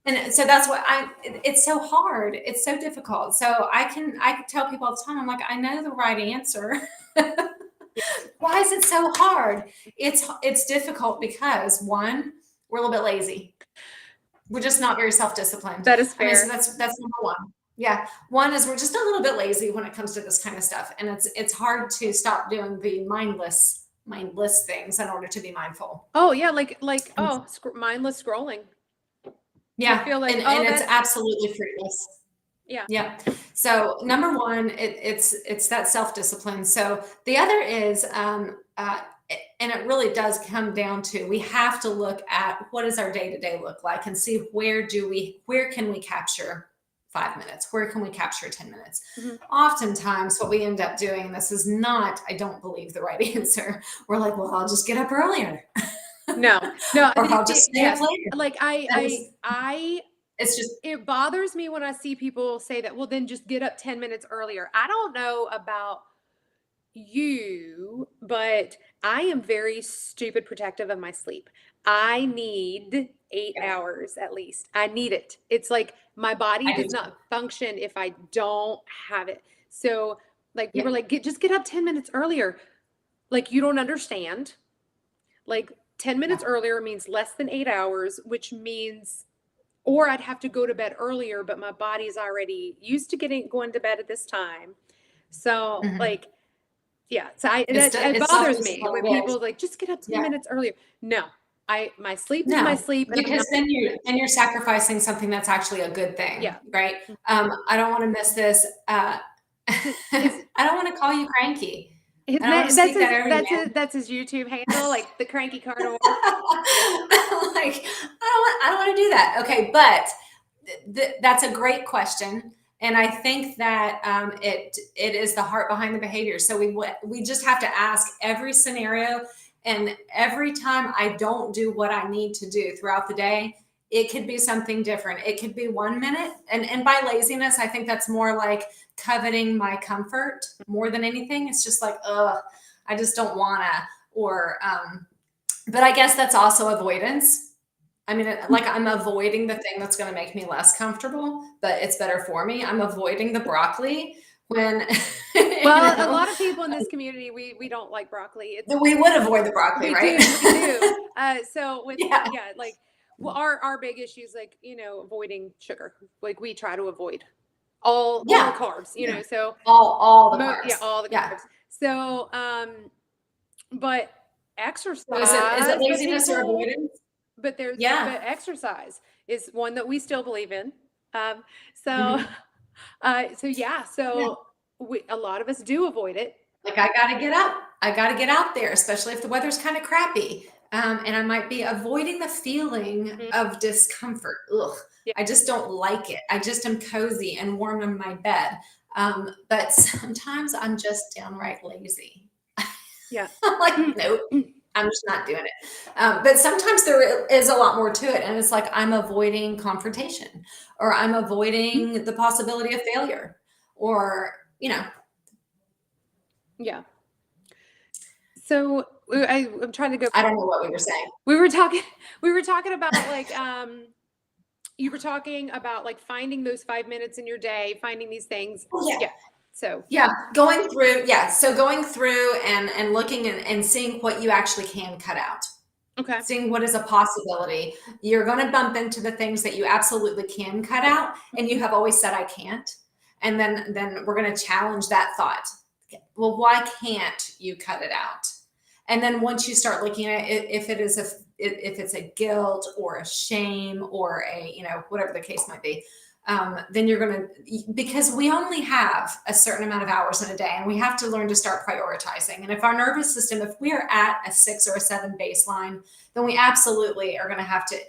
Speaker 2: And so that's what it's so hard. It's so difficult. So I can tell people all the time, I'm like, I know the right answer. Why is it so hard? It's difficult because one, we're a little bit lazy. We're just not very self-disciplined.
Speaker 1: That is fair.
Speaker 2: I mean, so that's number one. Yeah. One is we're just a little bit lazy when it comes to this kind of stuff. And it's hard to stop doing the mindless things in order to be mindful.
Speaker 1: Oh yeah. Mindless scrolling.
Speaker 2: Yeah. I feel like, and it's absolutely fruitless.
Speaker 1: Yeah.
Speaker 2: Yeah. So number one, it's that self-discipline. So the other is, and it really does come down to, we have to look at what does our day-to-day look like and see where can we capture 5 minutes? Where can we capture 10 minutes? Mm-hmm. Oftentimes what we end up doing, this is not, I don't believe the right answer. We're like, well, I'll just get up earlier.
Speaker 1: No.
Speaker 2: Or I'll just stay up later.
Speaker 1: Like it's just, it bothers me when I see people say that, well, then just get up 10 minutes earlier. I don't know about you, but I am very stupid protective of my sleep. I need 8 hours at least. I need it. It's like my body does not function if I don't have it. So like people are like, just get up 10 minutes earlier. Like you don't understand. Like 10 minutes earlier means less than 8 hours, which means, or I'd have to go to bed earlier, but my body's already used to going to bed at this time. So like, yeah. So it bothers me when people like, just get up 10 minutes earlier. No, my sleep is my sleep.
Speaker 2: Because then you're sacrificing something that's actually a good thing.
Speaker 1: Yeah.
Speaker 2: Right. I don't want to miss this. I don't want to call you cranky.
Speaker 1: That's his YouTube handle, like the cranky carnivore.
Speaker 2: Like I don't want to do that. Okay, but that's a great question, and I think that it is the heart behind the behavior. So we just have to ask every scenario, and every time I don't do what I need to do throughout the day, it could be something different. It could be 1 minute, and by laziness, I think that's more like coveting my comfort more than anything. It's just like, I just don't wanna, but I guess that's also avoidance. I mean, like I'm avoiding the thing that's going to make me less comfortable, but it's better for me. I'm avoiding the broccoli when.
Speaker 1: Well, a lot of people in this community, we don't like broccoli.
Speaker 2: We would avoid the broccoli, right?
Speaker 1: We do. So with like, well, our big issue is like, avoiding sugar. Like we try to avoid all carbs, know, so
Speaker 2: all the carbs.
Speaker 1: Yeah, all the carbs. So, but exercise.
Speaker 2: So is it laziness or avoidance?
Speaker 1: But but exercise is one that we still believe in. So a lot of us do avoid it.
Speaker 2: Like I got to get up. I got to get out there, especially if the weather's kind of crappy. And I might be avoiding the feeling of discomfort. Ugh,
Speaker 1: Yeah.
Speaker 2: I just don't like it. I just am cozy and warm in my bed. But sometimes I'm just downright lazy.
Speaker 1: Yeah.
Speaker 2: Like, nope, I'm just not doing it. But sometimes there is a lot more to it. And it's like I'm avoiding confrontation, or I'm avoiding the possibility of failure, or,
Speaker 1: Yeah. So I'm trying to go.
Speaker 2: I don't know what we were saying.
Speaker 1: We were talking about like, you were talking about like finding those 5 minutes in your day, finding these things.
Speaker 2: Oh, yeah.
Speaker 1: Yeah. So
Speaker 2: Yeah, going through, so going through and looking and seeing what you actually can cut out,
Speaker 1: okay.
Speaker 2: seeing what is a possibility. You're going to bump into the things that you absolutely can cut out, and you have always said, I can't. And then we're going to challenge that thought. Well, why can't you cut it out? And then once you start looking at it, if it's a guilt or a shame or a, whatever the case might be, then you're going to, because we only have a certain amount of hours in a day, and we have to learn to start prioritizing. And if our nervous system, if we are at a 6 or a 7 baseline, then we absolutely are going to have to.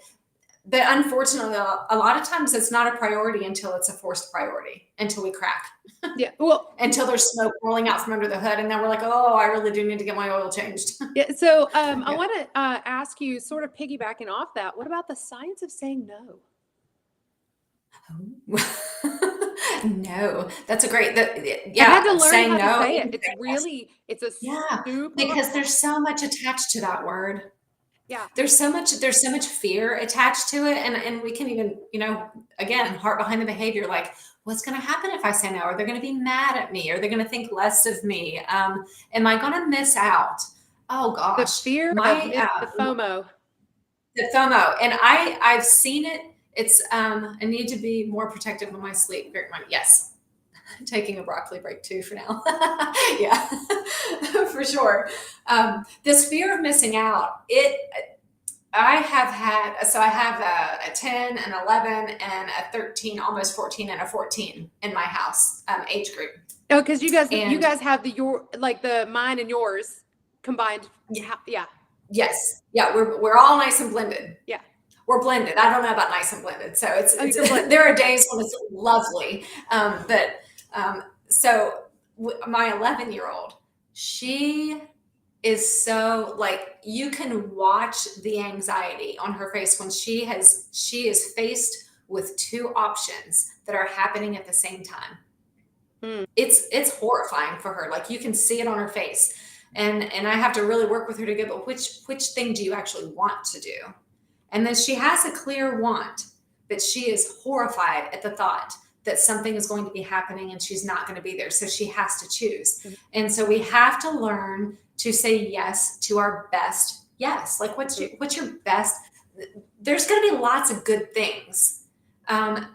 Speaker 2: But unfortunately, a lot of times it's not a priority until it's a forced priority, until we crack.
Speaker 1: Yeah. Well,
Speaker 2: until there's smoke rolling out from under the hood. And then we're like, oh, I really do need to get my oil changed.
Speaker 1: yeah. So I want to ask you, sort of piggybacking off that, what about the science of saying no?
Speaker 2: No, that's a great,
Speaker 1: I had to learn
Speaker 2: saying
Speaker 1: how
Speaker 2: no.
Speaker 1: to say it. It's a super,
Speaker 2: because there's so much attached to that word.
Speaker 1: Yeah.
Speaker 2: There's so much fear attached to it. And we can even, again, heart behind the behavior, like, what's going to happen if I say no? Are they going to be mad at me? Are they going to think less of me? Am I going to miss out? Oh gosh.
Speaker 1: The fear of the FOMO.
Speaker 2: The FOMO. And I've seen it. It's, I need to be more protective of my sleep. Great money. Yes. Taking a broccoli break too for now. Yeah, for sure. This fear of missing out, I have a 10, an 11, and a 13, almost 14, and a 14 in my house, age group.
Speaker 1: Oh, because you guys have the mine and yours combined. Yeah.
Speaker 2: Yes. Yeah. We're all nice and blended.
Speaker 1: Yeah.
Speaker 2: We're blended. I don't know about nice and blended. So there are days when it's lovely. So my 11-year-old, she is so, like, you can watch the anxiety on her face when she is faced with 2 options that are happening at the same time. It's horrifying for her. Like, you can see it on her face. And I have to really work with her to go, but which thing do you actually want to do? And then she has a clear want, but she is horrified at the thought that something is going to be happening and she's not going to be there. So she has to choose. Mm-hmm. And so we have to learn to say yes to our best yes. Like, what's your best? There's going to be lots of good things. And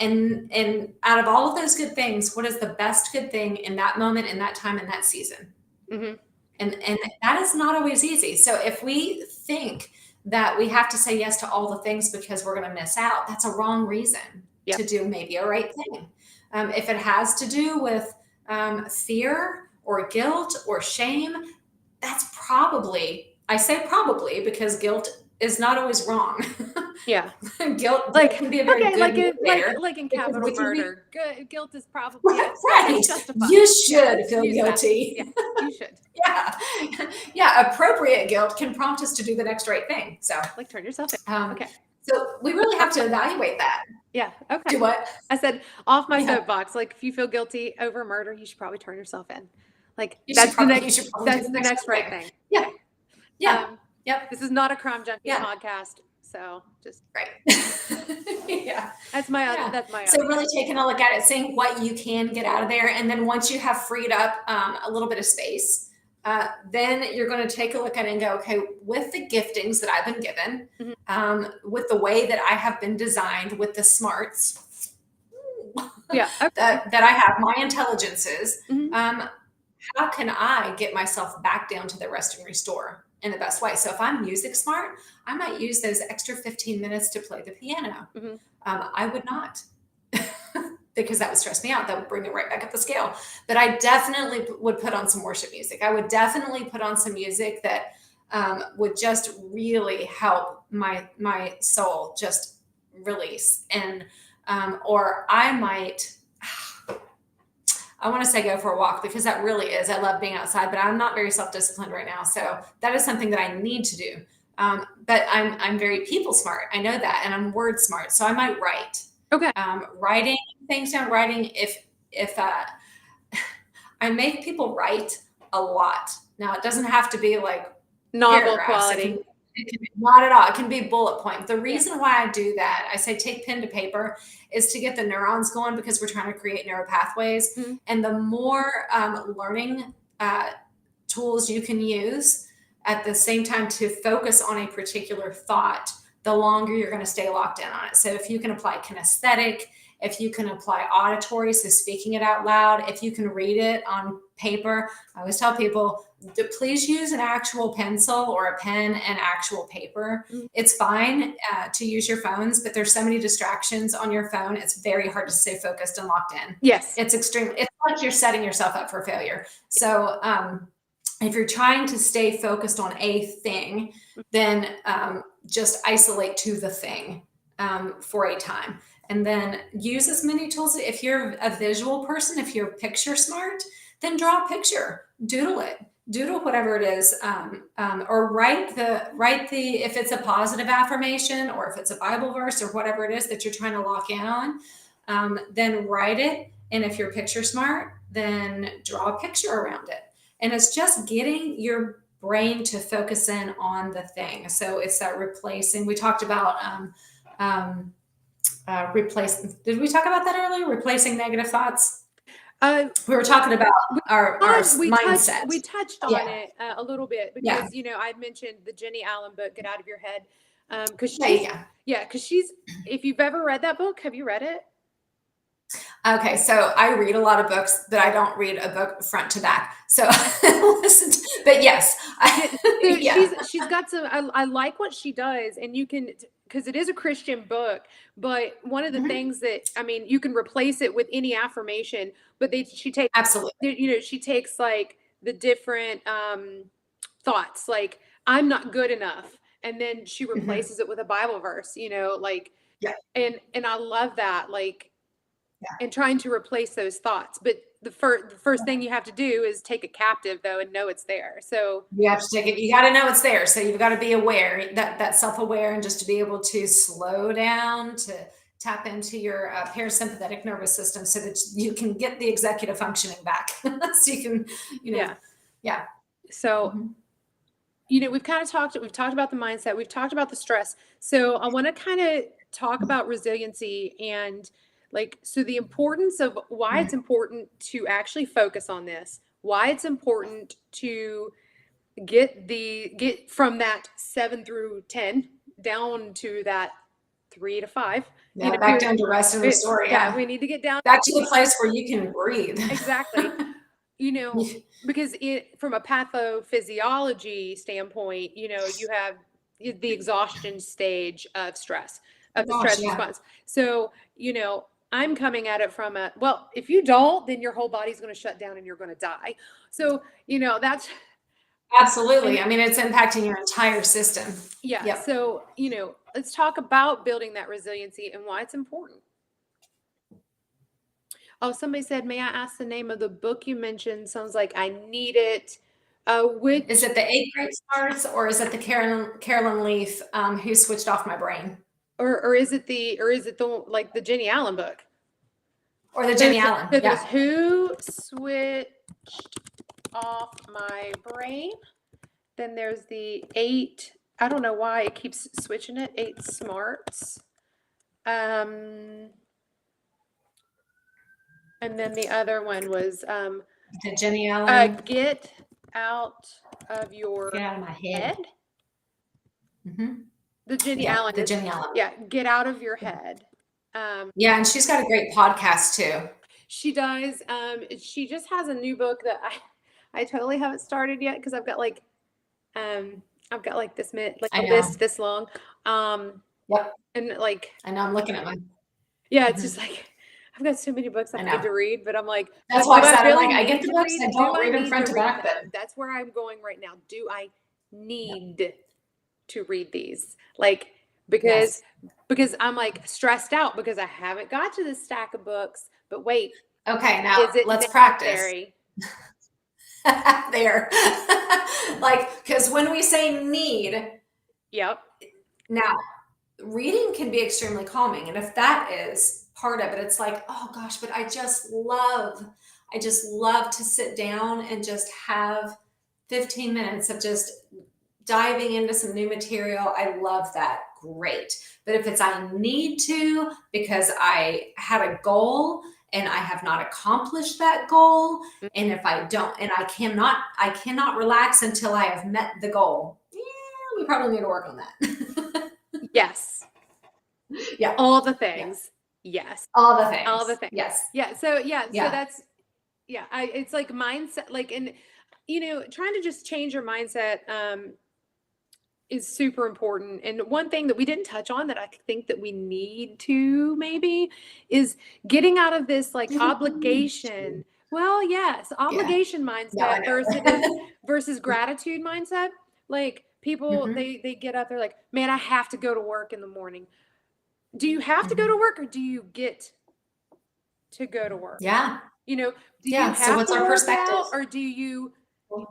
Speaker 2: out of all of those good things, what is the best good thing in that moment, in that time, in that season? Mm-hmm. And that is not always easy. So if we think that we have to say yes to all the things because we're going to miss out, that's a wrong reason to do maybe a right thing. If it has to do with fear or guilt or shame, that's probably, I say probably because guilt is not always wrong.
Speaker 1: Yeah.
Speaker 2: Guilt can be a very good motivator.
Speaker 1: Like in capital murder. Guilt is probably
Speaker 2: right. You should feel guilty.
Speaker 1: Yeah, you should.
Speaker 2: Yeah. Appropriate guilt can prompt us to do the next right thing. So,
Speaker 1: like, turn yourself in. Okay.
Speaker 2: So we really have to evaluate that.
Speaker 1: Yeah. Okay.
Speaker 2: Do what?
Speaker 1: I said off my soapbox. Like, if you feel guilty over murder, you should probably turn yourself in. Like, that's the next right thing.
Speaker 2: Yeah. Yeah. Yep.
Speaker 1: This is not a crime junkie podcast. So just
Speaker 2: right. Yeah.
Speaker 1: That's my
Speaker 2: So really taking a look at it, seeing what you can get out of there. And then once you have freed up a little bit of space, then you're going to take a look at it and go, okay, with the giftings that I've been given, with the way that I have been designed, with the smarts that I have, my intelligences, how can I get myself back down to the rest and restore in the best way? So if I'm music smart, I might use those extra 15 minutes to play the piano. I would not. Because that would stress me out. That would bring it right back up the scale. But I definitely would put on some worship music. I would definitely put on some music that would just really help my soul just release. And or I might, I want to say go for a walk, because that really is, I love being outside, but I'm not very self-disciplined right now. So that is something that I need to do. But I'm very people smart. I know that. And I'm word smart. So I might write.
Speaker 1: Okay.
Speaker 2: Writing things down, writing, if I make people write a lot. Now, it doesn't have to be like
Speaker 1: Novel
Speaker 2: paragraphs.
Speaker 1: quality.
Speaker 2: It can be, not at all. It can be bullet point. The reason why I do that, I say take pen to paper, is to get the neurons going, because we're trying to create neural pathways.
Speaker 1: Mm-hmm.
Speaker 2: And the more learning tools you can use at the same time to focus on a particular thought, the longer you're going to stay locked in on it. So if you can apply kinesthetic, if you can apply auditory, so speaking it out loud, if you can read it on paper, I always tell people to please use an actual pencil or a pen and actual paper. Mm-hmm. It's fine to use your phones, but there's so many distractions on your phone. It's very hard to stay focused and locked in.
Speaker 1: Yes.
Speaker 2: It's like you're setting yourself up for failure. So if you're trying to stay focused on a thing, then just isolate to the thing for a time. And then use as many tools. If you're a visual person, if you're picture smart, then draw a picture, doodle it, doodle whatever it is, or write the, if it's a positive affirmation or if it's a Bible verse or whatever it is that you're trying to lock in on, then write it. And if you're picture smart, then draw a picture around it. And it's just getting your brain to focus in on the thing. So it's that replacing. We talked about did we talk about that earlier? Replacing negative thoughts? We were talking about our mindset.
Speaker 1: We touched on it a little bit, because, you know, I mentioned the Jenny Allen book, Get Out of Your Head. Because she's, if you've ever read that book, have you read it?
Speaker 2: Okay, so I read a lot of books, but I don't read a book front to back. So listen, but yes,
Speaker 1: she's got some. I like what she does, and you can, because it is a Christian book. But one of the things that, I mean, you can replace it with any affirmation, but she takes absolutely. You know, she takes like the different thoughts, like I'm not good enough, and then she replaces it with a Bible verse. You know, like and I love that, like. And trying to replace those thoughts. But the first thing you have to do is take it captive, though, and know it's there. So
Speaker 2: you have to take it. You got to know it's there. So you've got to be aware, that self-aware, and just to be able to slow down, to tap into your parasympathetic nervous system, so that you can get the executive functioning back. So you can, you know,
Speaker 1: So, you know, we've talked about the mindset. We've talked about the stress. So I want to kind of talk about resiliency and, like, so the importance of why it's important to actually focus on this, why it's important to get from that 7 through 10 down to that 3 to 5.
Speaker 2: Yeah, you know, back down to rest and restore. Yeah,
Speaker 1: we need to get down
Speaker 2: back to the place where you can breathe.
Speaker 1: Exactly. You know, because from a pathophysiology standpoint, you know, you have the exhaustion stage of stress, of the stress response. So, you know, I'm coming at it from if you don't, then your whole body's going to shut down and you're going to die. So, you know, that's
Speaker 2: absolutely. I mean, it's impacting your entire system.
Speaker 1: Yeah. Yep. So, you know, let's talk about building that resiliency and why it's important. Oh, somebody said, may I ask the name of the book you mentioned? Sounds like I need it. Which
Speaker 2: is it? The 8 Great Smarts, or is it the Carolyn Leaf, Who Switched Off My Brain?
Speaker 1: Or is it the like the Jenny Allen book?
Speaker 2: Or the Jenny Allen.
Speaker 1: So there's Who Switched Off My Brain. Then there's the 8. I don't know why it keeps switching it. 8 Smarts. And then the other one was
Speaker 2: the Jenny Allen.
Speaker 1: Get Out of Your
Speaker 2: Get Out of My Head.
Speaker 1: The Jenny Allen.
Speaker 2: The Jenny Allen.
Speaker 1: Yeah, Get Out of Your Head.
Speaker 2: Yeah, and she's got a great podcast too.
Speaker 1: She does. She just has a new book that I totally haven't started yet, because I've got like this list this long.
Speaker 2: Yep.
Speaker 1: And like
Speaker 2: I know, I'm looking at mine.
Speaker 1: Yeah, it's just like I've got so many books I need to read, but I'm like,
Speaker 2: that's why I said, I get the books, I don't read them front to back.
Speaker 1: That's where I'm going right now. Do I need to read these. Like, because
Speaker 2: Yes.
Speaker 1: because I'm like stressed out because I haven't got to this stack of books. But wait,
Speaker 2: Okay, now
Speaker 1: is it
Speaker 2: let's practice.
Speaker 1: necessary?
Speaker 2: There. Like, because when we say need,
Speaker 1: Yep.
Speaker 2: now reading can be extremely calming. And if that is part of it, it's like, oh gosh, but I just love to sit down and just have 15 minutes of just diving into some new material. I love that. Great. But if it's I need to because I had a goal and I have not accomplished that goal, and if I don't, and I cannot relax until I have met the goal. Yeah, we probably need to work on that.
Speaker 1: Yes.
Speaker 2: Yeah.
Speaker 1: All the
Speaker 2: Yeah.
Speaker 1: things. Yes.
Speaker 2: All the
Speaker 1: All the
Speaker 2: things.
Speaker 1: things.
Speaker 2: Yes.
Speaker 1: Yeah. So yeah. So
Speaker 2: Yeah.
Speaker 1: that's it's like mindset. Like, and trying to just change your mindset is super important. And one thing that we didn't touch on that I think that we need to maybe is getting out of this like
Speaker 2: Do we need to?
Speaker 1: obligation. Well, yes,
Speaker 2: Yeah.
Speaker 1: obligation
Speaker 2: No, I
Speaker 1: mindset
Speaker 2: know.
Speaker 1: versus gratitude mindset. Like people,
Speaker 2: Hmm.
Speaker 1: they get up, they're like, man, I have to go to work in the morning. Do you have to go to
Speaker 2: Hmm.
Speaker 1: work or do you get to go to work?
Speaker 2: Yeah.
Speaker 1: You know, do you
Speaker 2: Yeah. So
Speaker 1: have
Speaker 2: what's
Speaker 1: to
Speaker 2: our
Speaker 1: work
Speaker 2: perspective?
Speaker 1: out or do you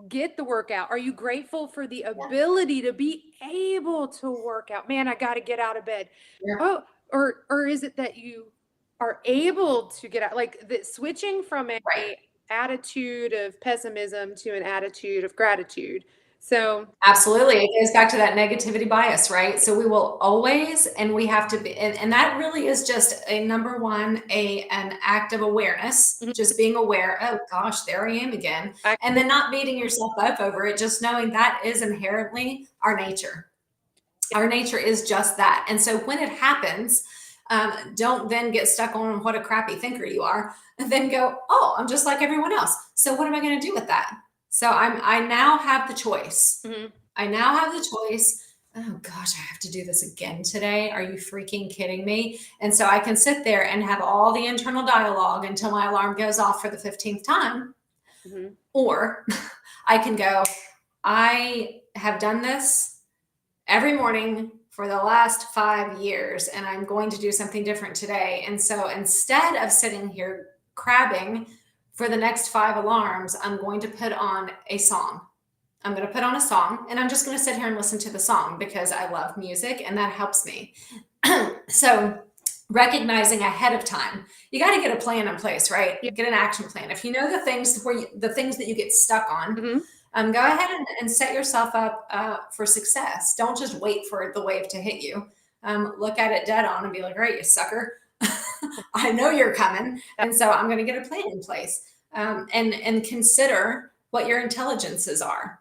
Speaker 1: get the workout? Are you grateful for the
Speaker 2: Yeah.
Speaker 1: ability to be able to work out? Man, I got to get out of bed.
Speaker 2: Yeah.
Speaker 1: Oh, or is it that you are able to get out? Like the switching from a
Speaker 2: Right.
Speaker 1: attitude of pessimism to an attitude of gratitude. So,
Speaker 2: Absolutely. It goes back to that negativity bias, right? So we will always, and we have to be, and that really is just a number one, an act of awareness,
Speaker 1: mhm,
Speaker 2: just being aware, oh gosh, there I am again.
Speaker 1: I,
Speaker 2: And then not beating yourself up over it, just knowing that is inherently our nature. Our nature is just that. And so when it happens, don't then get stuck on what a crappy thinker you are, and then go, oh, I'm just like everyone else. So what am I going to do with that? So I now have the choice.
Speaker 1: mhm.
Speaker 2: I now have the choice. Oh gosh, I have to do this again today. Are you freaking kidding me? And so I can sit there and have all the internal dialogue until my alarm goes off for the 15th time.
Speaker 1: Mhm.
Speaker 2: Or I can go, I have done this every morning for the last 5 years, and I'm going to do something different today. And so instead of sitting here crabbing for the next 5 alarms, I'm going to put on a song. I'm going to put on a song and I'm just going to sit here and listen to the song because I love music and that helps me. So recognizing ahead of time, you got to get a plan in place, right?
Speaker 1: Yeah.
Speaker 2: Get an action plan. If you know the things that you get stuck on,
Speaker 1: Mhm.
Speaker 2: go ahead and set yourself up for success. Don't just wait for the wave to hit you. Look at it dead on and be like, all right, you sucker. I know you're coming. And so I'm going to get a plan in place, and consider what your intelligences are.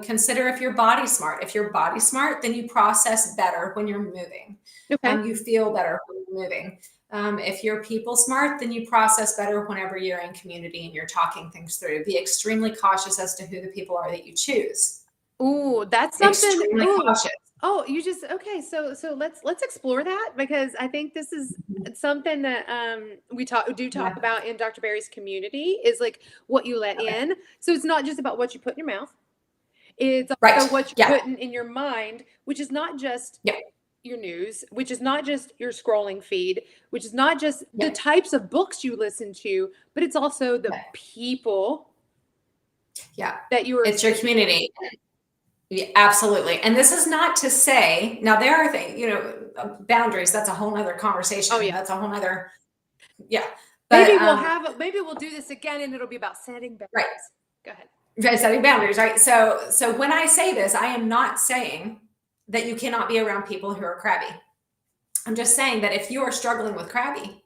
Speaker 2: Consider if your body's smart. If your body's smart, then you process better when you're moving.
Speaker 1: Okay.
Speaker 2: You feel better when you're moving. If you're people smart, then you process better whenever you're in community and you're talking things through. Be extremely cautious as to who the people are that you choose.
Speaker 1: Ooh, that's something.
Speaker 2: Extremely
Speaker 1: Ooh.
Speaker 2: cautious.
Speaker 1: Oh, you just okay. So let's explore that because I think this is something that we talk
Speaker 2: Yeah.
Speaker 1: about in Dr. Barry's community is like what you let
Speaker 2: Okay.
Speaker 1: in. So it's not just about what you put in your mouth. It's
Speaker 2: Right.
Speaker 1: also what you're
Speaker 2: Yeah.
Speaker 1: putting in your mind, which is not just
Speaker 2: Yeah.
Speaker 1: your news, which is not just your scrolling feed, which is not just the
Speaker 2: Yeah.
Speaker 1: types of books you listen to, but it's also the
Speaker 2: Yeah.
Speaker 1: people
Speaker 2: Yeah.
Speaker 1: that you are.
Speaker 2: It's your community. Yeah, absolutely. And this is not to say, now there are things, boundaries, that's a whole nother conversation.
Speaker 1: Oh yeah.
Speaker 2: That's a whole nother, yeah.
Speaker 1: Maybe
Speaker 2: But
Speaker 1: maybe we'll do this again and it'll be about setting
Speaker 2: right.
Speaker 1: boundaries. Go ahead.
Speaker 2: Setting boundaries, right? So when I say this, I am not saying that you cannot be around people who are crabby. I'm just saying that if you are struggling with crabby,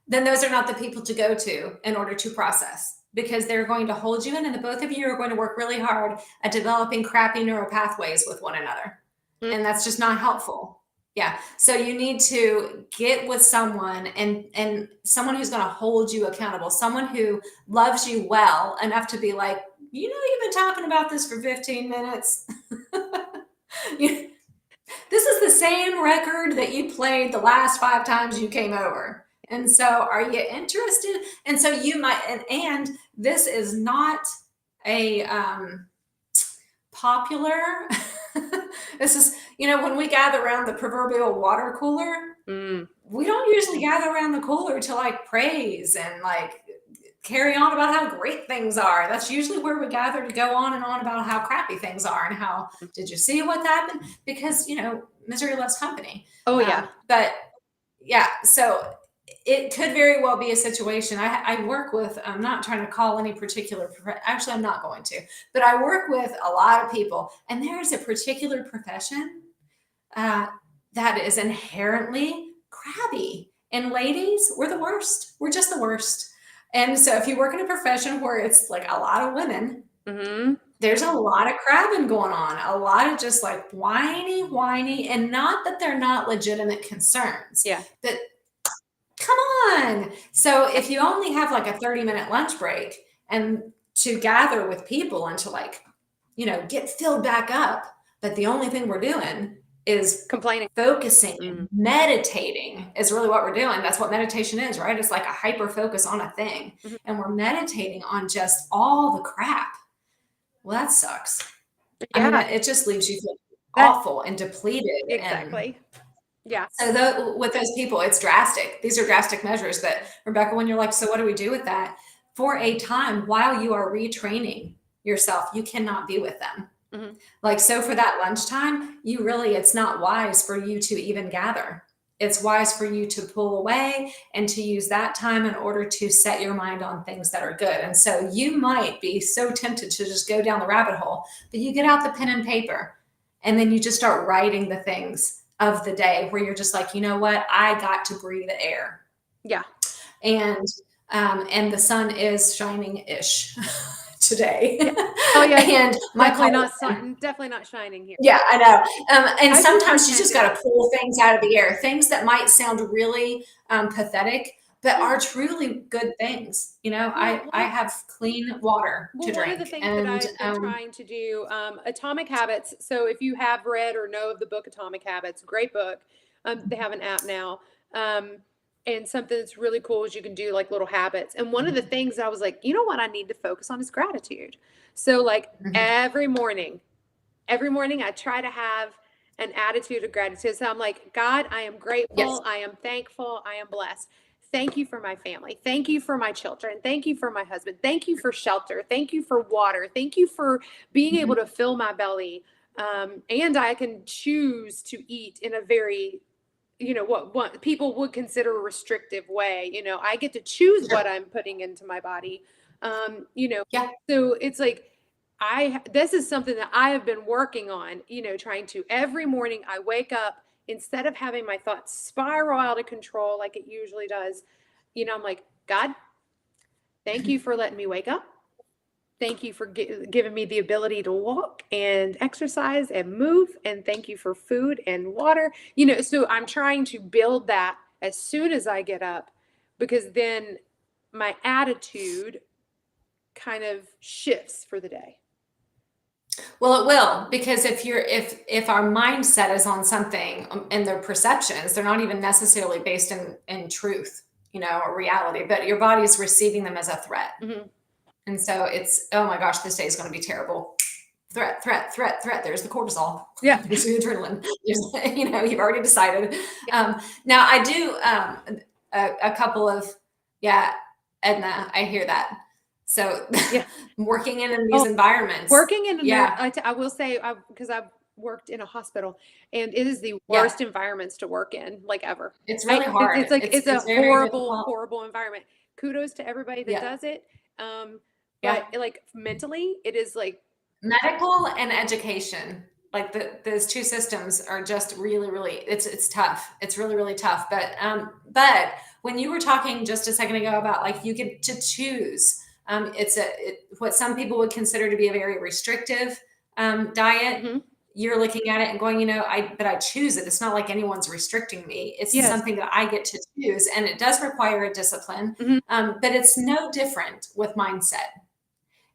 Speaker 2: then those are not the people to go to in order to process, because they're going to hold you in, and the both of you are going to work really hard at developing crappy neural pathways with one another.
Speaker 1: Mm.
Speaker 2: And that's just not helpful. Yeah. So you need to get with someone, and someone who's going to hold you accountable, someone who loves you well enough to be like, you've been talking about this for 15 minutes. This is the same record that you played the last 5 times you came over. And so are you interested? And so you might, and this is not a, popular. This is, when we gather around the proverbial water cooler, we don't usually gather around the cooler to like praise and like carry on about how great things are. That's usually where we gather to go on and on about how crappy things are and how, did you see what happened? Because, misery loves company.
Speaker 1: Oh yeah.
Speaker 2: But yeah, so it could very well be a situation. I work with, I'm not trying to call any particular, actually, I'm not going to, but I work with a lot of people, and there's a particular profession that is inherently crabby. And ladies, we're the worst. We're just the worst. And so if you work in a profession where it's like a lot of women, there's a lot of crabbing going on, a lot of just like whiny, and not that they're not legitimate concerns.
Speaker 1: Yeah.
Speaker 2: But come on. So if you only have like a 30-minute lunch break and to gather with people and to like, get filled back up, but the only thing we're doing is
Speaker 1: complaining,
Speaker 2: focusing, meditating is really what we're doing. That's what meditation is, right? It's like a hyper focus on a thing. And we're meditating on just all the crap. Well, that sucks. Yeah. I mean, it just leaves you feeling awful and depleted.
Speaker 1: Exactly. Yeah.
Speaker 2: So with those people, it's drastic. These are drastic measures. But Rebecca, when you're like, so what do we do with that? For a time while you are retraining yourself, you cannot be with them. Like, so for that lunchtime, it's not wise for you to even gather. It's wise for you to pull away and to use that time in order to set your mind on things that are good. And so you might be so tempted to just go down the rabbit hole, but you get out the pen and paper and then you just start writing the things of the day where you're just like, you know what? I got to breathe the air.
Speaker 1: Yeah.
Speaker 2: And the sun is shining-ish today.
Speaker 1: Oh yeah.
Speaker 2: And
Speaker 1: definitely not shining here.
Speaker 2: Yeah, I know. And sometimes you just got to pull things out of the air, things that might sound really pathetic, but are truly good things. I have clean water to drink.
Speaker 1: One of the things that I've been trying to do, Atomic Habits. So if you have read or know of the book Atomic Habits, great book. They have an app now. And something that's really cool is you can do like little habits. And one of the things I was like, you know what I need to focus on is gratitude. So like every morning I try to have an attitude of gratitude. So I'm like, God, I am grateful. Yes. I am thankful. I am blessed. Thank you for my family. Thank you for my children. Thank you for my husband. Thank you for shelter. Thank you for water. Thank you for being able to fill my belly. And I can choose to eat in a very, what people would consider a restrictive way. I get to choose what I'm putting into my body. So it's like, this is something that I have been working on, trying to, every morning I wake up, instead of having my thoughts spiral out of control like it usually does, I'm like, God, thank you for letting me wake up. Thank you for giving me the ability to walk and exercise and move. And thank you for food and water. So I'm trying to build that as soon as I get up, because then my attitude kind of shifts for the day.
Speaker 2: Well, it will, because if our mindset is on something and their perceptions, they're not even necessarily based in truth, or reality, but your body is receiving them as a threat. And so it's, oh my gosh, this day is going to be terrible. Threat. There's the cortisol.
Speaker 1: Yeah.
Speaker 2: There's the adrenaline. You've already decided. Now I do a couple of, Edna, I hear that. So working in these environments.
Speaker 1: I will say, because I've worked in a hospital, and it is the worst environments to work in, like ever.
Speaker 2: It's really hard.
Speaker 1: It's a horrible environment. Kudos to everybody that does it. But like mentally, it is like
Speaker 2: medical and education. Like those two systems are just really, really, it's tough. It's really, really tough. But when you were talking just a second ago about like you get to choose, what some people would consider to be a very restrictive diet. You're looking at it and going, but I choose it. It's not like anyone's restricting me. It's something that I get to choose, and it does require a discipline. But it's no different with mindset.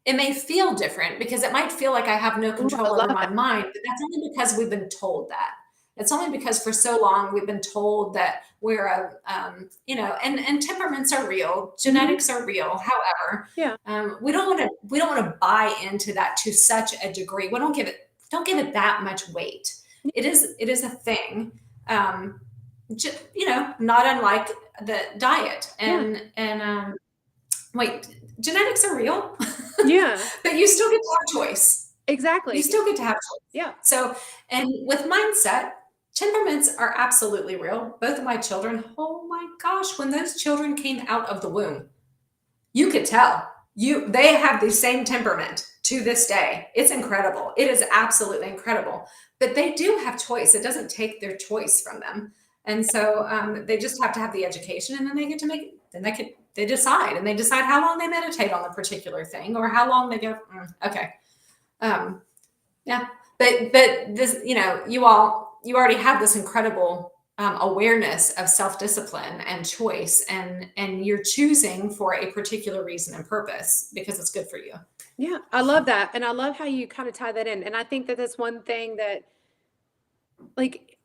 Speaker 2: It may feel different because it might feel like I have no control over my mind, but that's only because we've been told that. It's only because for so long we've been told that we're and temperaments are real, genetics are real. However,
Speaker 1: Yeah.
Speaker 2: we don't want to buy into that to such a degree. We don't give it that much weight. It is a thing. Not unlike the diet and wait, genetics are real.
Speaker 1: Yeah.
Speaker 2: But you still get to have choice.
Speaker 1: Exactly.
Speaker 2: You still get to have choice.
Speaker 1: Yeah.
Speaker 2: So, and with mindset, temperaments are absolutely real. Both of my children, oh my gosh, when those children came out of the womb, you could tell they have the same temperament to this day. It's incredible. It is absolutely incredible. But they do have choice. It doesn't take their choice from them. And so they just have to have the education, and then they get to make, then they decide, and they decide how long they meditate on the particular thing, or how long they go, okay. Yeah. But this, you already have this incredible awareness of self-discipline and choice, and you're choosing for a particular reason and purpose because it's good for you.
Speaker 1: Yeah, I love that. And I love how you kind of tie that in. And I think that that's one thing that, like,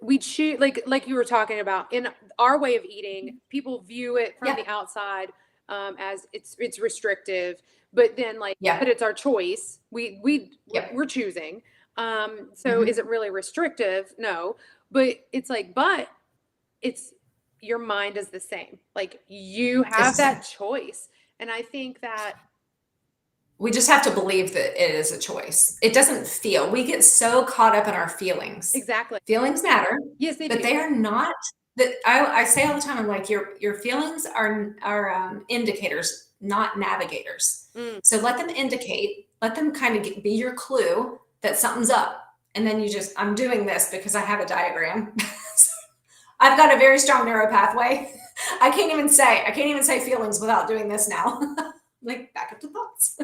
Speaker 1: we choose, like you were talking about, in our way of eating, people view it from the outside as it's restrictive, but then but it's our choice. We're choosing. So is it really restrictive? No, but it's but it's, your mind is the same. Like, you have that choice. And I think that
Speaker 2: we just have to believe that it is a choice. It doesn't feel. We get so caught up in our feelings.
Speaker 1: exactly.
Speaker 2: Feelings matter.
Speaker 1: Yes, they
Speaker 2: But
Speaker 1: do.
Speaker 2: they are not that I say all the time, I'm like, your feelings are indicators, not navigators. So let them indicate, let them kind of be your clue that something's up. And then I'm doing this because I have a diagram. I've got a very strong neural pathway. I can't even say feelings without doing this now. Like, back up to thoughts.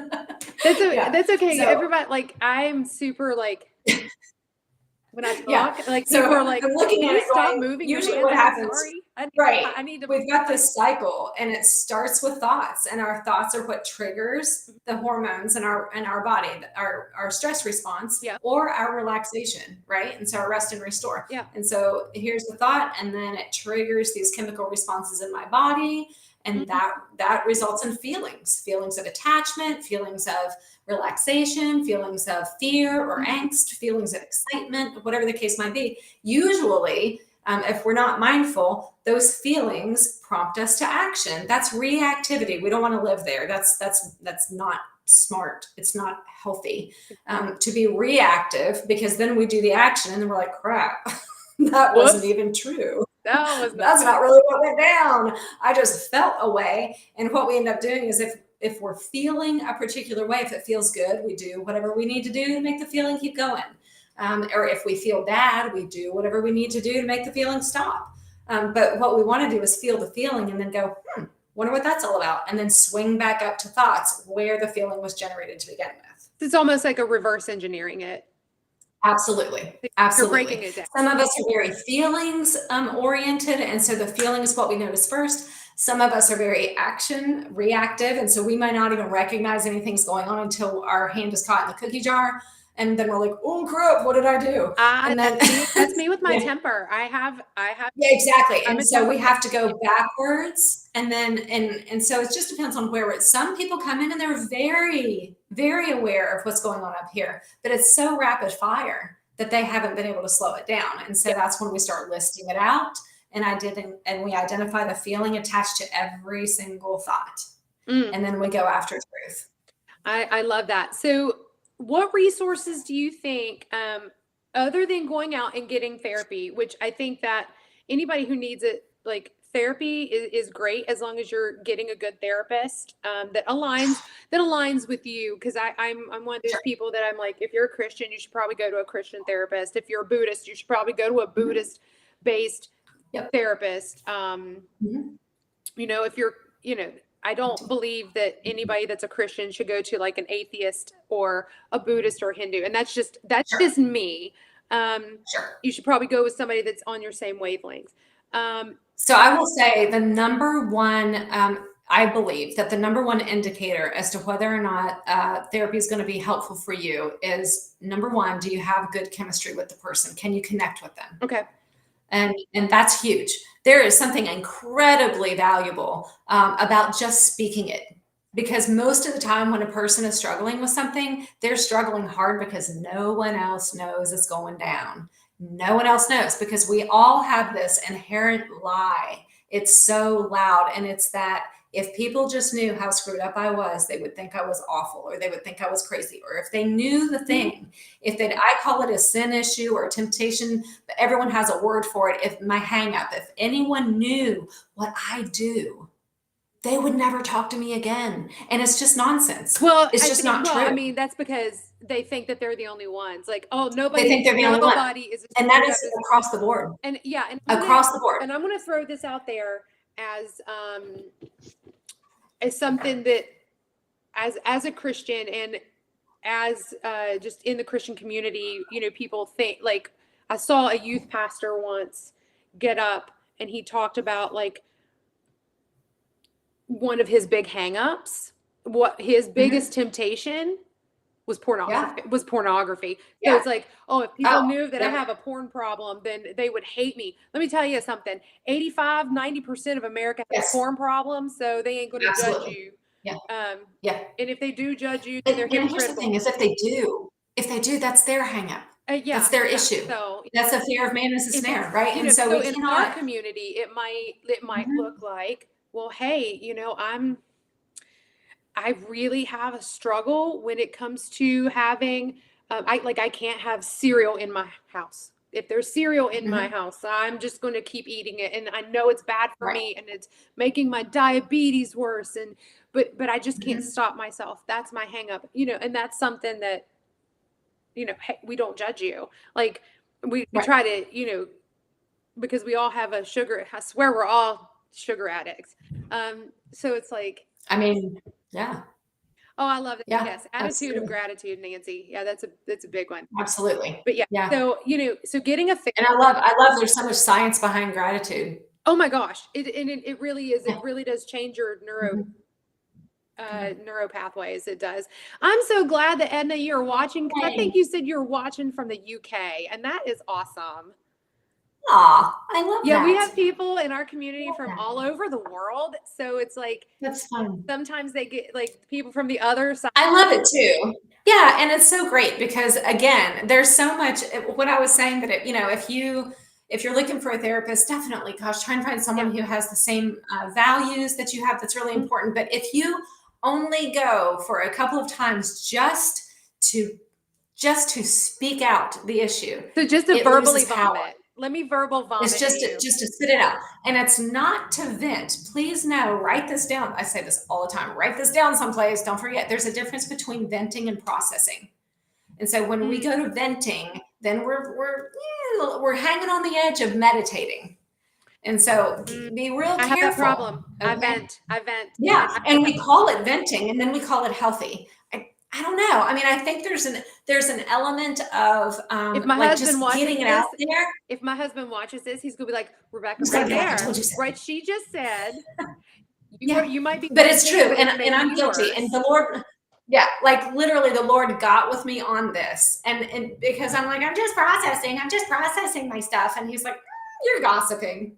Speaker 1: That's okay.
Speaker 2: So,
Speaker 1: Everybody, I'm super when I talk, people
Speaker 2: so
Speaker 1: are
Speaker 2: I'm looking at it
Speaker 1: stop
Speaker 2: going,
Speaker 1: moving your
Speaker 2: usually
Speaker 1: hands.
Speaker 2: what happens,
Speaker 1: Sorry. I need to.
Speaker 2: We've got this cycle, and it starts with thoughts, and our thoughts are what triggers the hormones in our body, our stress response or our relaxation, right? And so our rest and restore.
Speaker 1: Yeah.
Speaker 2: And so here's the thought, and then it triggers these chemical responses in my body, and that results in feelings of attachment, feelings of relaxation, feelings of fear or angst, feelings of excitement, whatever the case might be. Usually, if we're not mindful, those feelings prompt us to action. That's reactivity. We don't want to live there. That's not smart. It's not healthy to be reactive, because then we do the action and then we're like, crap, that wasn't even true. That's not really what went down. I just felt a way. And what we end up doing is if we're feeling a particular way, if it feels good, we do whatever we need to do to make the feeling keep going. Or if we feel bad, we do whatever we need to do to make the feeling stop. But what we want to do is feel the feeling and then go, wonder what that's all about. And then swing back up to thoughts where the feeling was generated to begin with.
Speaker 1: It's almost like a reverse engineering it.
Speaker 2: Absolutely.
Speaker 1: You're breaking it down.
Speaker 2: Some of us are very feelings oriented, and so the feeling is what we notice first. Some of us are very action reactive, and so we might not even recognize anything's going on until our hand is caught in the cookie jar, and then we're like, "Oh crap, what did I do?" And then
Speaker 1: that's me with my temper. I have.
Speaker 2: Yeah, exactly. And so we have to go backwards, and then and so it just depends on where we're at. Some people come in and they're very, very aware of what's going on up here, but it's so rapid fire that they haven't been able to slow it down. And so that's when we start listing it out, and we identify the feeling attached to every single thought, and then we go after truth.
Speaker 1: I love that. So, what resources do you think, other than going out and getting therapy, which I think that anybody who needs it, like, therapy is great as long as you're getting a good therapist that aligns with you. Because I'm one of those people that I'm like, if you're a Christian, you should probably go to a Christian therapist. If you're a Buddhist, you should probably go to a Buddhist based therapist. If you're, I don't believe that anybody that's a Christian should go to like an atheist or a Buddhist or Hindu. And that's just me. You should probably go with somebody that's on your same wavelength.
Speaker 2: So I will say the number one, I believe that the number one indicator as to whether or not therapy is going to be helpful for you is, number one, do you have good chemistry with the person? Can you connect with them?
Speaker 1: Okay.
Speaker 2: And that's huge. There is something incredibly valuable about just speaking it. Because most of the time when a person is struggling with something, they're struggling hard because no one else knows it's going down. No one else knows, because we all have this inherent lie. It's so loud. And it's that if people just knew how screwed up I was, they would think I was awful, or they would think I was crazy. Or if they knew the thing, I call it a sin issue or a temptation, but everyone has a word for it. If my hang up, if anyone knew what I do, they would never talk to me again. And it's just nonsense.
Speaker 1: Well,
Speaker 2: it's just not true.
Speaker 1: I mean, that's because they think that they're the only ones. Like, oh, nobody.
Speaker 2: They think they're the only one.
Speaker 1: Is,
Speaker 2: and that is across the board.
Speaker 1: And yeah, and
Speaker 2: across the board.
Speaker 1: And I'm going to throw this out there as something that, as a Christian and as just in the Christian community, you know, people think, like, I saw a youth pastor once get up and he talked about, like, one of his big hangups, what his biggest temptation was pornography. So it's like, oh, if people knew that I have a porn problem, then they would hate me. Let me tell you something. 90% of America has porn problems, so they ain't going to judge you.
Speaker 2: Yeah.
Speaker 1: And if they do judge you, then they're hypocritical.
Speaker 2: Here's the thing is, if they do, that's their hangup. That's their issue. So that's the fear of man is a snare, right?
Speaker 1: And so in our community, it might look like, well, hey, you know, I really have a struggle when it comes to having, I can't have cereal in my house. If there's cereal in my house, I'm just going to keep eating it. And I know it's bad for me and it's making my diabetes worse. But I just can't stop myself. That's my hang up, you know, and that's something that, you know, hey, we don't judge you. Like we try to, you know, because we all have I swear we're all sugar addicts. So it's like,
Speaker 2: I mean, yeah.
Speaker 1: Oh, I love it. Yeah, yes. Attitude of gratitude, Nancy. Yeah, that's a big one.
Speaker 2: Absolutely.
Speaker 1: But yeah. So, you know, getting a fix.
Speaker 2: And I love there's so much science behind gratitude.
Speaker 1: Oh my gosh. It really is. It really does change your neuro pathways. It does. I'm so glad that, Edna, you're watching. I think you said you're watching from the UK, and that is awesome.
Speaker 2: Aw, I love that.
Speaker 1: Yeah, we have people in our community from all over the world. So it's like,
Speaker 2: that's fun.
Speaker 1: Sometimes they get like people from the other side.
Speaker 2: I love it too. Yeah. And it's so great because, again, there's so much, what I was saying, that, you know, if you're looking for a therapist, definitely, gosh, try and find someone who has the same values that you have. That's really important. But if you only go for a couple of times just to speak out the issue.
Speaker 1: So just to verbally vomit. Let me verbal vomit.
Speaker 2: It's just to spit it out. And it's not to vent. Please know, write this down. I say this all the time. Write this down someplace. Don't forget, there's a difference between venting and processing. And so when we go to venting, then we're hanging on the edge of meditating. And so be real careful.
Speaker 1: I have that problem. Okay? I vent.
Speaker 2: Yeah. And we call it venting, and then we call it healthy. I don't know. I mean, I think there's an element of
Speaker 1: if my husband watches
Speaker 2: getting it out there.
Speaker 1: If my husband watches this, he's gonna be like, Rebecca, right there, right? She just said, you might be,
Speaker 2: but it's true, and I'm guilty. And the Lord, like literally, the Lord got with me on this, and because I'm like, I'm just processing my stuff, and He's like, you're gossiping.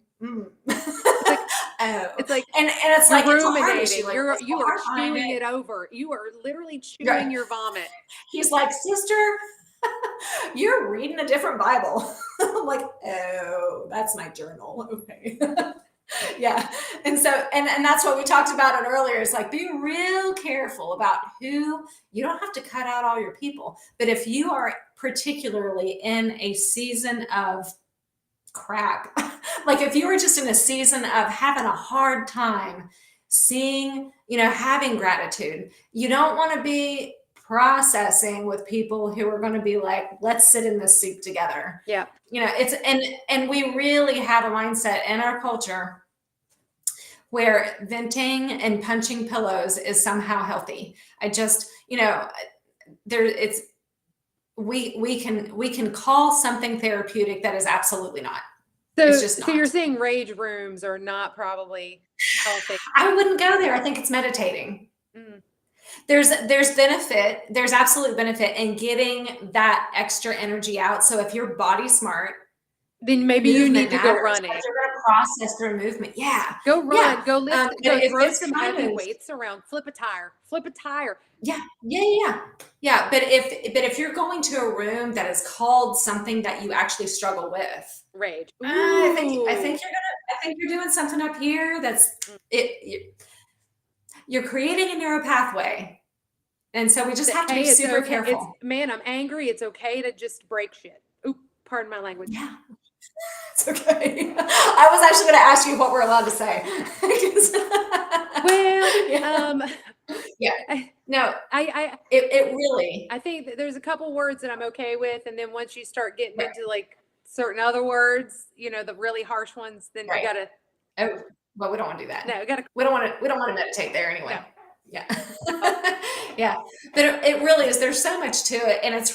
Speaker 1: It's like,
Speaker 2: and it's like
Speaker 1: ruminating. You are chewing it over. You are literally chewing your vomit.
Speaker 2: He's like, sister, you're reading a different Bible. I'm like, oh, that's my journal. Okay. Yeah. And so, and that's what we talked about it earlier. It's like, be real careful about you don't have to cut out all your people, but if you are particularly in a season of crap, like if you were just in a season of having a hard time seeing, having gratitude, you don't want to be processing with people who are going to be like, let's sit in this soup together.
Speaker 1: Yeah.
Speaker 2: It's, and we really have a mindset in our culture where venting and punching pillows is somehow healthy. I just, we can call something therapeutic that is absolutely not. It's
Speaker 1: So,
Speaker 2: just
Speaker 1: so you're
Speaker 2: not.
Speaker 1: saying rage rooms are not probably healthy.
Speaker 2: I wouldn't go there. I think it's meditating.
Speaker 1: Mm.
Speaker 2: There's benefit, there's absolute benefit in getting that extra energy out. So if you're body smart,
Speaker 1: Then maybe you
Speaker 2: movement
Speaker 1: need to go
Speaker 2: matters because
Speaker 1: running.
Speaker 2: you're going to process through movement. Yeah.
Speaker 1: Go
Speaker 2: Yeah.
Speaker 1: run, go lift,
Speaker 2: But
Speaker 1: go throw
Speaker 2: if
Speaker 1: some
Speaker 2: someone
Speaker 1: heavy
Speaker 2: is,
Speaker 1: weights around, flip a tire, flip a tire.
Speaker 2: yeah, yeah, yeah, yeah. But if you're going to a room that is called something that you actually struggle with,
Speaker 1: Rage.
Speaker 2: I think
Speaker 1: Ooh.
Speaker 2: I think you're doing something up here that's
Speaker 1: Mm.
Speaker 2: you're creating a neural pathway. And so we just have to be
Speaker 1: Hey, it's
Speaker 2: super
Speaker 1: okay. It's
Speaker 2: careful.
Speaker 1: man, I'm angry. It's okay to just break shit. Oop, pardon my language.
Speaker 2: Yeah. It's okay. I was actually going to ask you what we're allowed to say.
Speaker 1: Well,
Speaker 2: Yeah. Yeah.
Speaker 1: I,
Speaker 2: No,
Speaker 1: I,
Speaker 2: it really,
Speaker 1: I think that there's a couple words that I'm okay with, and then once you start getting into like certain other words, the really harsh ones, then you
Speaker 2: right.
Speaker 1: gotta
Speaker 2: Oh, but we don't want to do
Speaker 1: no,
Speaker 2: that.
Speaker 1: you gotta
Speaker 2: We don't want to meditate there
Speaker 1: no.
Speaker 2: anyway. Yeah.
Speaker 1: Oh,
Speaker 2: Yeah. But it really is, there's so much to it. And it's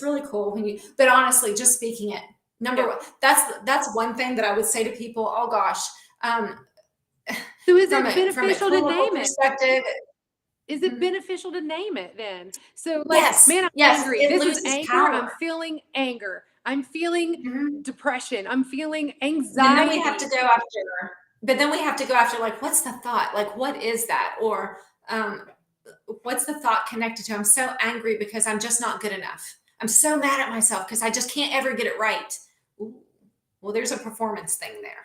Speaker 2: really cool when you, but honestly, just speaking it, number
Speaker 1: yeah.
Speaker 2: one, that's one thing that I would say to people. Oh gosh. Um,
Speaker 1: So is
Speaker 2: from
Speaker 1: it
Speaker 2: a
Speaker 1: beneficial to
Speaker 2: clinical
Speaker 1: name it?
Speaker 2: perspective,
Speaker 1: Is it
Speaker 2: mhm,
Speaker 1: beneficial to name it then? So like,
Speaker 2: yes,
Speaker 1: man, I'm
Speaker 2: yes,
Speaker 1: angry.
Speaker 2: it
Speaker 1: This is
Speaker 2: loses
Speaker 1: anger. I'm
Speaker 2: power.
Speaker 1: feeling anger. I'm feeling
Speaker 2: Mhm.
Speaker 1: depression. I'm feeling
Speaker 2: And then we have to
Speaker 1: anxiety.
Speaker 2: go after, but then we have to go after, like, what's the thought? Like, what is that? Or um, what's the thought connected to? I'm so angry because I'm just not good enough. I'm so mad at myself because I just can't ever get it right. Ooh, well, there's a performance thing there.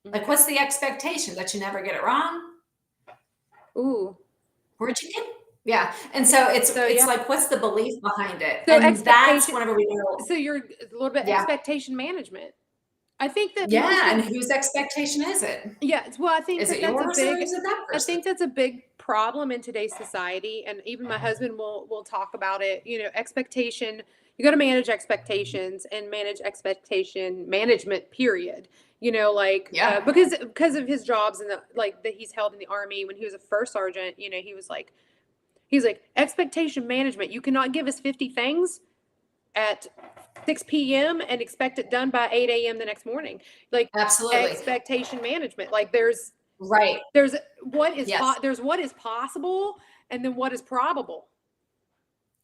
Speaker 2: Like,
Speaker 1: Okay.
Speaker 2: what's the expectation that you never get it wrong?
Speaker 1: Ooh.
Speaker 2: Where'd you get? Yeah. And so
Speaker 1: So
Speaker 2: it's
Speaker 1: yeah.
Speaker 2: like, what's the belief behind it?
Speaker 1: So
Speaker 2: And that's
Speaker 1: expectation.
Speaker 2: whenever we go,
Speaker 1: So you're a little bit
Speaker 2: yeah,
Speaker 1: expectation management. I think that most
Speaker 2: yeah.
Speaker 1: of
Speaker 2: And whose expectation is it?
Speaker 1: yeah, well, I think
Speaker 2: Is
Speaker 1: that
Speaker 2: it
Speaker 1: that's a
Speaker 2: yours or
Speaker 1: big
Speaker 2: is it that
Speaker 1: I
Speaker 2: person?
Speaker 1: think that's a big problem in today's society, and even my husband will talk about it. Expectation. You got to manage expectations and manage expectation management. Period.
Speaker 2: Yeah,
Speaker 1: Because of his jobs and the like that he's held in the army when he was a first sergeant. He's like expectation management. You cannot give us 50 things at 6 p.m. and expect it done by 8 a.m. the next morning. Like
Speaker 2: absolutely.
Speaker 1: expectation management. Like
Speaker 2: Right.
Speaker 1: there's
Speaker 2: Yes.
Speaker 1: there's what is possible and then what is probable.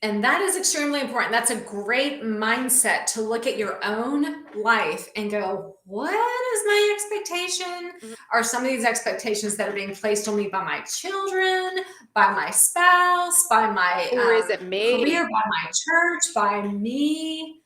Speaker 2: And that is extremely important. That's a great mindset to look at your own life and go, what is my expectation?
Speaker 1: Mhm.
Speaker 2: Are some of these expectations that are being placed on me by my children, by my spouse, by my
Speaker 1: Or is it me?
Speaker 2: career, by my church, by me?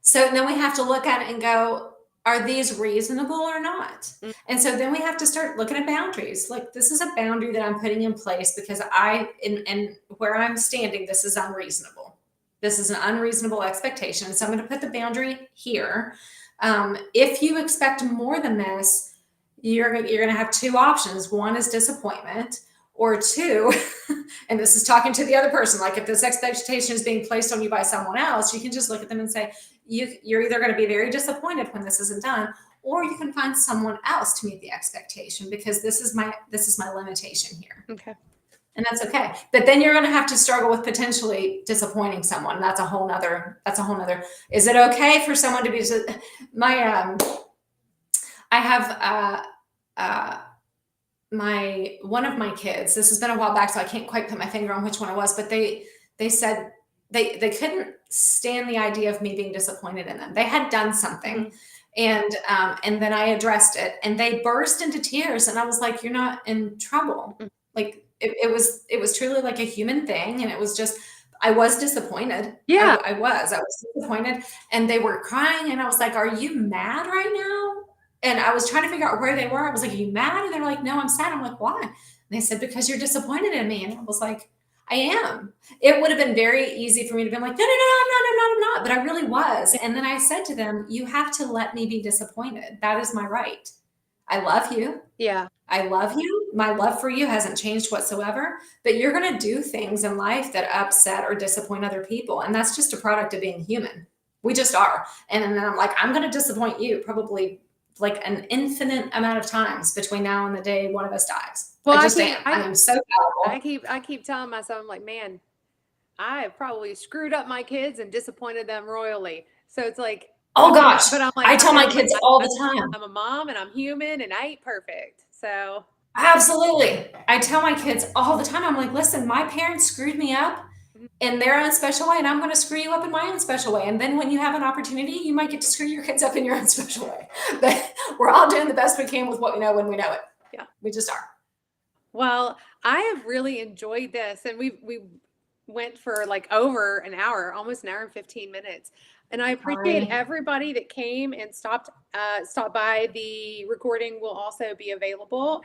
Speaker 2: So then we have to look at it and go, are these reasonable or not?
Speaker 1: Mm.
Speaker 2: And so then we have to start looking at boundaries. Like, this is a boundary that I'm putting in place because and where I'm standing, this is unreasonable. This is an unreasonable expectation. So I'm going to put the boundary here. If you expect more than this, you're going to have two options. One is disappointment, or two, and this is talking to the other person. Like, if this expectation is being placed on you by someone else, you can just look at them and say, you're either going to be very disappointed when this isn't done, or you can find someone else to meet the expectation because this is my limitation here,
Speaker 1: Okay.
Speaker 2: and that's okay. But then you're going to have to struggle with potentially disappointing someone. That's a whole nother. Is it okay for someone to be my I have my one of my kids, this has been a while back, so I can't quite put my finger on which one it was, but they said they couldn't stand the idea of me being disappointed in them. They had done something,
Speaker 1: Mhm.
Speaker 2: and then I addressed it, and they burst into tears, and I was like, "You're not in trouble."
Speaker 1: Mhm.
Speaker 2: Like, it was truly like a human thing, and it was just, I was disappointed.
Speaker 1: Yeah.
Speaker 2: I was disappointed, and they were crying, and I was like, "Are you mad right now?" And I was trying to figure out where they were. I was like, "Are you mad?" And they're like, "No, I'm sad." I'm like, "Why?" And they said, "Because you're disappointed in me." And I was like, "I am." It would have been very easy for me to be like, "No, no, no, no, I'm not, I'm not, I'm not." But I really was. And then I said to them, "You have to let me be disappointed. That is my right. I love you.
Speaker 1: Yeah.
Speaker 2: I love you. My love for you hasn't changed whatsoever, but you're going to do things in life that upset or disappoint other people. And that's just a product of being human. We just are." And then I'm like, "I'm going to disappoint you probably like an infinite amount of times between now and the day one of us dies.
Speaker 1: Well,
Speaker 2: I
Speaker 1: I
Speaker 2: just
Speaker 1: keep
Speaker 2: am. I
Speaker 1: I
Speaker 2: am so fallible."
Speaker 1: I keep telling myself, I'm like, man, I have probably screwed up my kids and disappointed them royally. So it's like
Speaker 2: Oh gosh,
Speaker 1: But I'm like,
Speaker 2: I tell my kids all the time.
Speaker 1: I'm a mom and I'm human and I ain't perfect. So
Speaker 2: Absolutely. I tell my kids all the time, I'm like, listen, my parents screwed me up in their own special way, and I'm going to screw you up in my own special way. And then when you have an opportunity, you might get to screw your kids up in your own special way. But we're all doing the best we can with what we know when we know it.
Speaker 1: yeah.
Speaker 2: We just are.
Speaker 1: Well, I have really enjoyed this, and we went for like over an hour, almost an hour and 15 minutes. And I appreciate everybody that came and stopped by. The recording will also be available.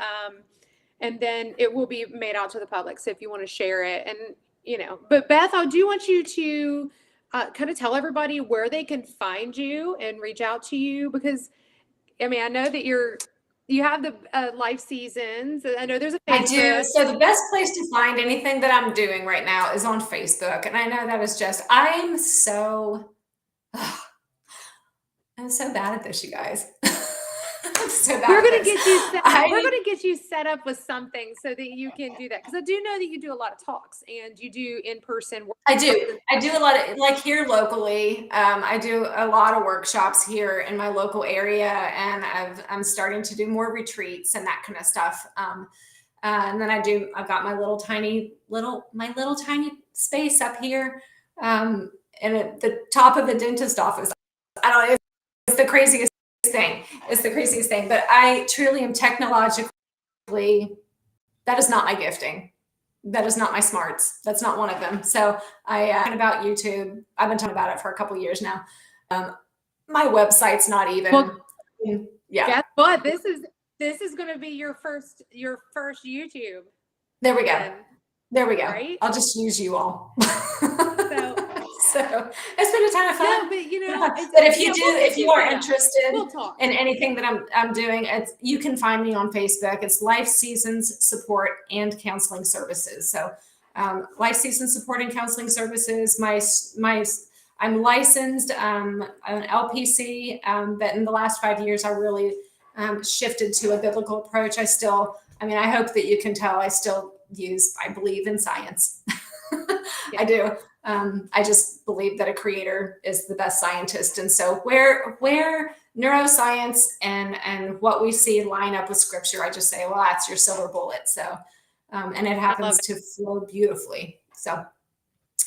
Speaker 1: And then it will be made out to the public. So if you want to share it, and but Beth, I do want you to kind of tell everybody where they can find you and reach out to you, because I mean, I know that you have the life seasons. I know there's a Facebook.
Speaker 2: I do. So the best place to find anything that I'm doing right now is on Facebook. And I know that is just, I'm so bad at this, you guys. I'm so bad
Speaker 1: We're
Speaker 2: at
Speaker 1: gonna
Speaker 2: this.
Speaker 1: get you set up. We're gonna get you set up with something so that you can do that. Because I do know that you do a lot of talks and you do in-person work.
Speaker 2: I do a lot of, like, here locally. I do a lot of workshops here in my local area, and I'm starting to do more retreats and that kind of stuff. And then I've got my little tiny space up here, and at the top of the dentist office. I don't know, it's the craziest thing. It's the craziest thing, but I truly am technologically, that is not my gifting. That is not my smarts. That's not one of them. So talking about YouTube. I've been talking about it for a couple of years now. My website's not even.
Speaker 1: Well,
Speaker 2: yeah.
Speaker 1: Guess what? This is going to be your first YouTube.
Speaker 2: There we go.
Speaker 1: Then,
Speaker 2: there we go.
Speaker 1: Right?
Speaker 2: I'll just use you all.
Speaker 1: So
Speaker 2: it's been a ton of fun.
Speaker 1: No,
Speaker 2: but if you are interested
Speaker 1: we'll
Speaker 2: in anything that I'm doing, you can find me on Facebook. It's Life Seasons Support and Counseling Services. So Life Seasons Support and Counseling Services. I'm licensed, an LPC, but in the last 5 years, I really shifted to a biblical approach. I hope that you can tell I still I believe in science.
Speaker 1: Yeah.
Speaker 2: I do. I just believe that a creator is the best scientist. And so where neuroscience and what we see line up with scripture, I just say, well, that's your silver bullet. So, and it happens to flow beautifully. So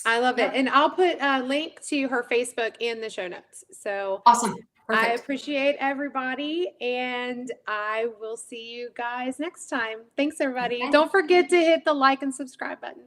Speaker 1: I love it. And I'll put a link to her Facebook in the show notes. So
Speaker 2: awesome. Perfect.
Speaker 1: I appreciate everybody, and I will see you guys next time. Thanks, everybody. Okay. Don't forget to hit the like and subscribe button.